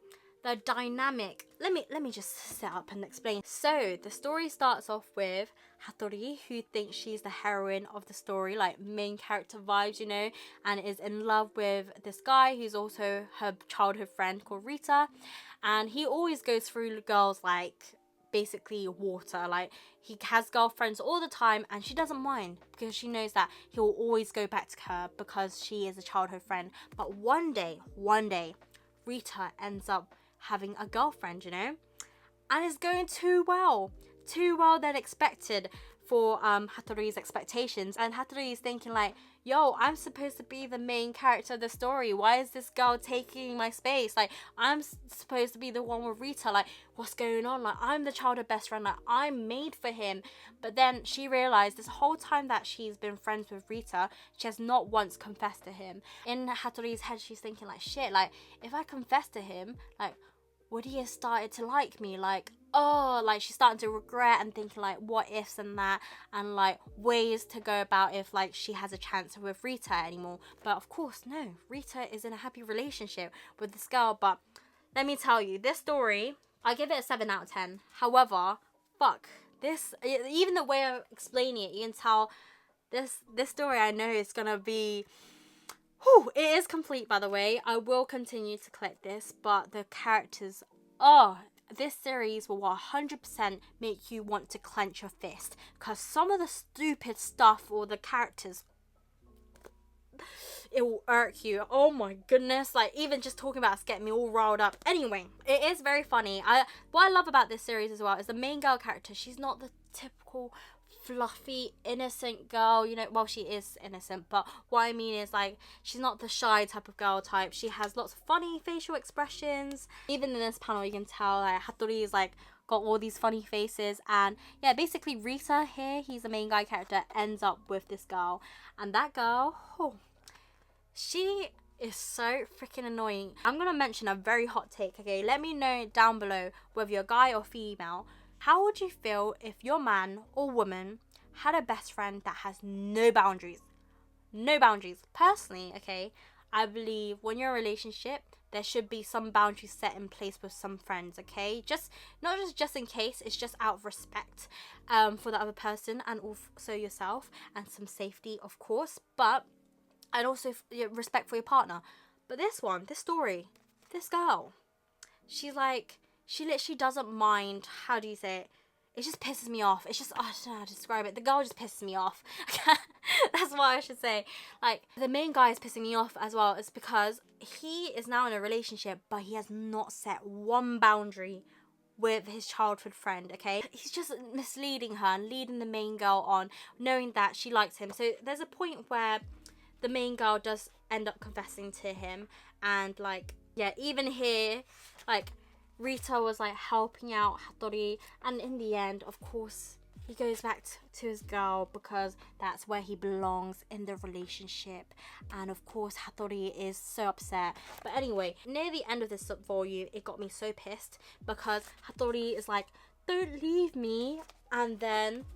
the dynamic. Let me just set up and explain. So the story starts off with Hattori, who thinks she's the heroine of the story, like main character vibes, you know, and is in love with this guy who's also her childhood friend called Rita, and he always goes through girls like basically water. Like, he has girlfriends all the time and she doesn't mind because she knows that he'll always go back to her because she is a childhood friend. But one day Rita ends up having a girlfriend, you know, and it's going too well than expected. for Hattori's expectations, and Hattori is thinking like, yo, I'm supposed to be the main character of the story. Why is this girl taking my space? Like, I'm supposed to be the one with Rita. Like, what's going on? Like, I'm the childhood best friend. Like, I'm made for him. But then she realized this whole time that she's been friends with Rita, she has not once confessed to him. In Hattori's head, she's thinking like, shit, like, if I confess to him, like, would he have started to like me? Like, oh, like, she's starting to regret and thinking like what ifs and that, and like ways to go about if like she has a chance with Rita anymore. But of course, no, Rita is in a happy relationship with this girl. But let me tell you, this story, I give it a 7 out of 10. However, fuck, this, even the way of explaining it, you can tell this story, I know is gonna be, whew, it is complete, by the way. I will continue to collect this, but the characters, oh, this series will 100% make you want to clench your fist, because some of the stupid stuff or the characters, it will irk you. Oh my goodness, like, even just talking about it's getting me all riled up. Anyway, it is very funny. What I love about this series as well is the main girl character. She's not the typical fluffy innocent girl, you know. Well, she is innocent, but what I mean is like, she's not the shy type of girl type. She has lots of funny facial expressions. Even in this panel, you can tell like Hattori is like got all these funny faces. And yeah, basically Rita here, he's the main guy character, ends up with this girl, and that girl, oh, she is so freaking annoying. I'm gonna mention a very hot take, okay? Let me know down below whether you're a guy or female. How would you feel if your man or woman had a best friend that has no boundaries? No boundaries. Personally, okay, I believe when you're in a relationship, there should be some boundaries set in place with some friends, okay? Just not just in case, it's just out of respect for the other person and also yourself, and some safety, of course, but and also respect for your partner. But this story, this girl, she's like, she literally doesn't mind, how do you say it? It just pisses me off. It's just, I don't know how to describe it. The girl just pisses me off. That's what I should say. Like, the main guy is pissing me off as well. It's because he is now in a relationship, but he has not set one boundary with his childhood friend, okay? He's just misleading her and leading the main girl on, knowing that she likes him. So there's a point where the main girl does end up confessing to him, and like, yeah, even here, like, Rita was like helping out Hattori, and in the end, of course, he goes back to his girl because that's where he belongs in the relationship. And of course, Hattori is so upset. But anyway, near the end of this volume, it got me so pissed because Hattori is like, don't leave me, and then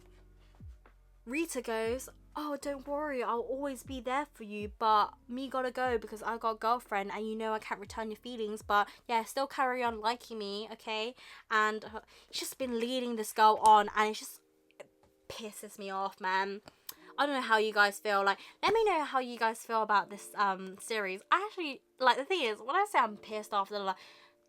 Rita goes, oh, don't worry, I'll always be there for you, but me gotta go because I got a girlfriend, and you know I can't return your feelings, but yeah, still carry on liking me, okay? And he's just been leading this girl on, and it pisses me off, man. I don't know how you guys feel. Like, let me know how you guys feel about this series. I actually, like, the thing is, when I say I'm pissed off,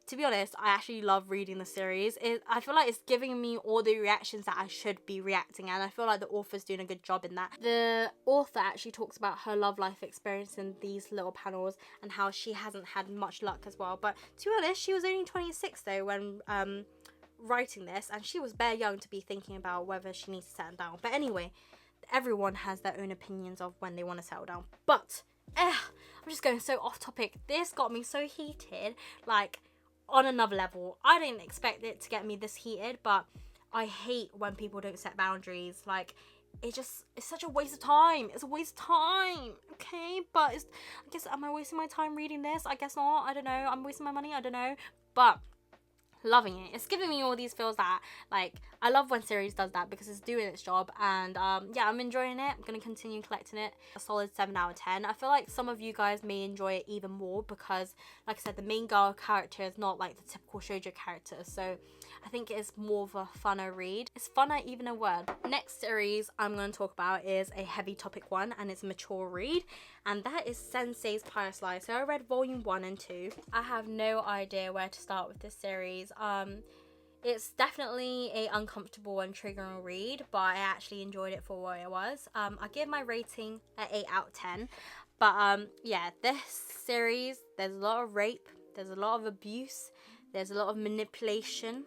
to be honest, I actually love reading the series. I feel like it's giving me all the reactions that I should be reacting, and I feel like the author's doing a good job in that. The author actually talks about her love life experience in these little panels and how she hasn't had much luck as well. But to be honest, she was only 26 though when writing this, and she was bare young to be thinking about whether she needs to settle down. But anyway, everyone has their own opinions of when they want to settle down. But I'm just going so off topic. This got me so heated, like, on another level. I didn't expect it to get me this heated, but I hate when people don't set boundaries. Like, it's such a waste of time. It's a waste of time, okay? But I guess, am I wasting my time reading this? I guess not. I don't know. I'm wasting my money. I don't know. But loving it. It's giving me all these feels that, like, I love when series does that because it's doing its job. And yeah, I'm enjoying it. I'm gonna continue collecting it. A solid 7 out of 10. I feel like some of you guys may enjoy it even more because, like I said, the main girl character is not like the typical shoujo character, so I think it is more of a funner read. Is funner even a word? Next series I'm going to talk about is a heavy topic one, and it's a mature read, and that is Sensei's Pious. So I read volume 1 and 2. I have no idea where to start with this series. It's definitely a uncomfortable and triggering read, but I actually enjoyed it for what it was. I give my rating an 8 out of 10. But yeah, this series, there's a lot of rape, there's a lot of abuse, there's a lot of manipulation.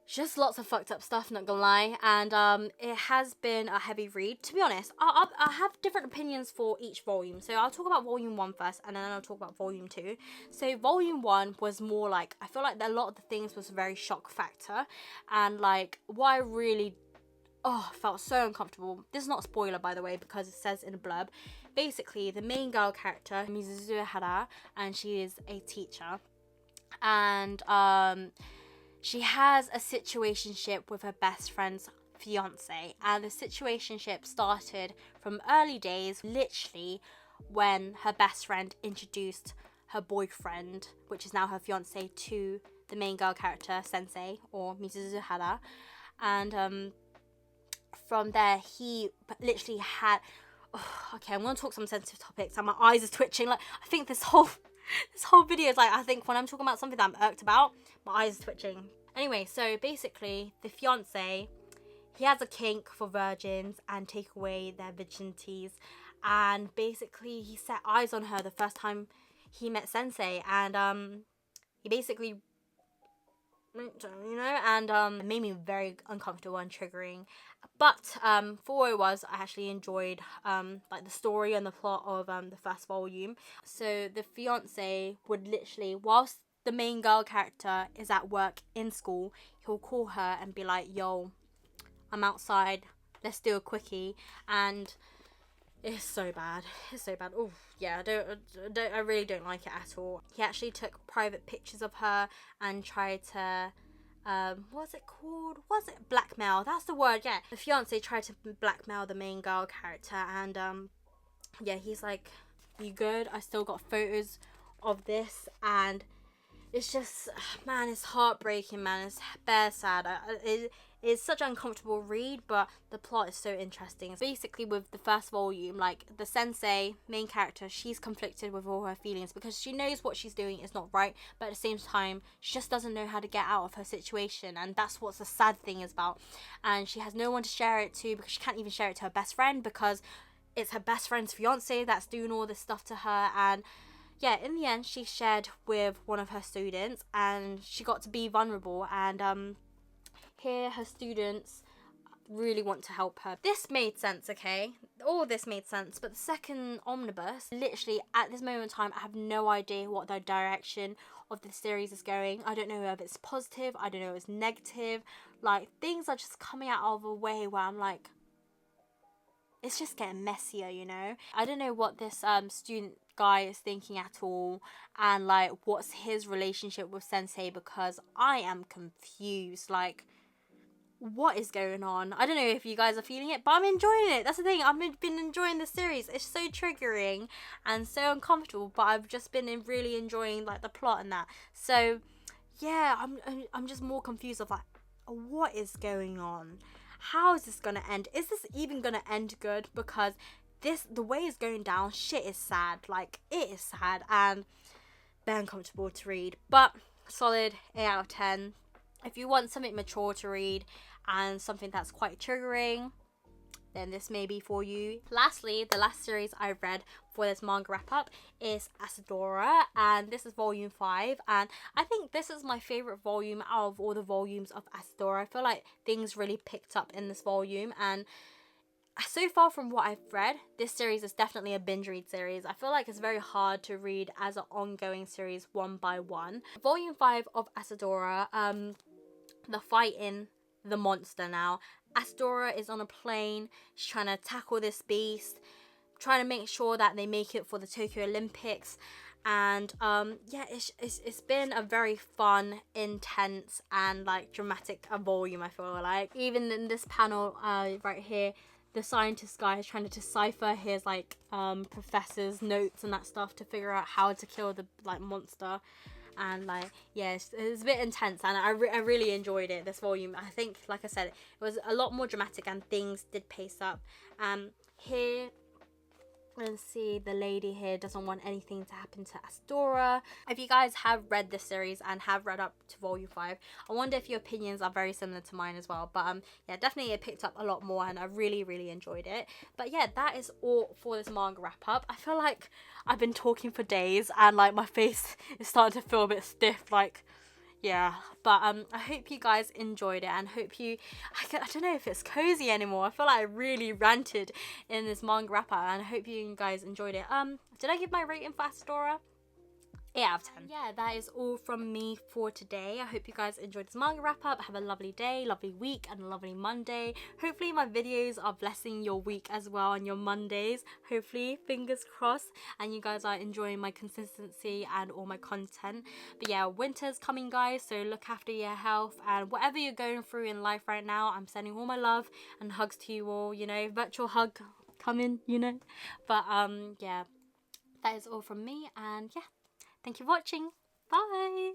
just lots of fucked up stuff, not gonna lie, and it has been a heavy read, to be honest. I have different opinions for each volume, so I'll talk about volume 1 first, and then I'll talk about volume 2. So volume 1 was more like, I feel like a lot of the things was very shock factor, and like what I really felt so uncomfortable. This is not a spoiler, by the way, because it says in a blurb. Basically, the main girl character, Mizuhara, and she is a teacher, and she has a situationship with her best friend's fiance, and the situationship started from early days, literally when her best friend introduced her boyfriend, which is now her fiance, to the main girl character, Sensei, or Mizuhara, and from there he literally had okay, I'm gonna talk some sensitive topics and my eyes are twitching. Like, I think this whole video is like, I think when I'm talking about something that I'm irked about, my eyes are twitching. Anyway, so basically the fiance, he has a kink for virgins and take away their virginities, and basically he set eyes on her the first time he met Sensei, and he basically, you know, and it made me very uncomfortable and triggering. But for what it was, I actually enjoyed like the story and the plot of the first volume. So the fiance would literally, whilst the main girl character is at work in school, he'll call her and be like, yo, I'm outside, let's do a quickie. And it's so bad. It's so bad. Oh yeah, I really don't like it at all. He actually took private pictures of her and tried to what's it called? Was it blackmail? That's the word, yeah. The fiance tried to blackmail the main girl character, and yeah, he's like, you good? I still got photos of this, and it's just, man, it's heartbreaking, man. It's bare sad. It's such an uncomfortable read, but the plot is so interesting. Basically, with the first volume, like, the sensei, main character, she's conflicted with all her feelings because she knows what she's doing is not right, but at the same time, she just doesn't know how to get out of her situation, and that's what the sad thing is about. And she has no one to share it to because she can't even share it to her best friend because it's her best friend's fiance that's doing all this stuff to her. And yeah, in the end, she shared with one of her students, and she got to be vulnerable, and here her students really want to help her. This made sense, okay? All this made sense, but the second omnibus, literally at this moment in time, I have no idea what the direction of the series is going. I don't know if it's positive, I don't know if it's negative. Like, things are just coming out of a way where I'm like, it's just getting messier, you know? I don't know what this student guy is thinking at all, and like, what's his relationship with Sensei, because I am confused. Like, what is going on? I don't know if you guys are feeling it, but I'm enjoying it. That's the thing, I've been enjoying the series. It's so triggering and so uncomfortable, but I've just been really enjoying like the plot and that. So yeah, I'm just more confused of like, what is going on? How is this gonna end? Is this even gonna end good? Because the way it's going down, shit is sad. Like, it is sad and very uncomfortable to read, but solid 8 out of 10. If you want something mature to read and something that's quite triggering, then this may be for you. Lastly, the last series I read for this manga wrap up is Asadora, and this is volume 5, and I think this is my favourite volume out of all the volumes of Asadora. I feel like things really picked up in this volume, and so far from what I've read, this series is definitely a binge read series. I feel like it's very hard to read as an ongoing series one by one. Volume 5 of Asadora, the fighting the monster now. Asadora is on a plane. She's trying to tackle this beast, trying to make sure that they make it for the Tokyo Olympics. And yeah, it's been a very fun, intense, and like dramatic volume, I feel like. Even in this panel right here, the scientist guy is trying to decipher his like professor's notes and that stuff to figure out how to kill the like monster. And like, yeah, it's a bit intense, and I really enjoyed it, this volume. I think, like I said, it was a lot more dramatic and things did pace up. Here, let's see, the lady here doesn't want anything to happen to Asadora. If you guys have read this series and have read up to volume 5, I wonder if your opinions are very similar to mine as well. But yeah, definitely it picked up a lot more, and I really enjoyed it. But yeah, that is all for this manga wrap up. I feel like I've been talking for days, and like my face is starting to feel a bit stiff. Like, yeah, but I hope you guys enjoyed it, and hope you, I don't know if it's cozy anymore. I feel like I really ranted in this manga wrap up, and I hope you guys enjoyed it. Did I give my rating for Asadora? 8 out of 10. Yeah, that is all from me for today. I hope you guys enjoyed this manga wrap up. Have a lovely day, lovely week, and a lovely Monday. Hopefully my videos are blessing your week as well on your Mondays. Hopefully, fingers crossed, and you guys are enjoying my consistency and all my content. But yeah, winter's coming, guys, so look after your health, and whatever you're going through in life right now, I'm sending all my love and hugs to you all, you know, virtual hug coming, you know. But yeah, that is all from me, and yeah, thank you for watching. Bye.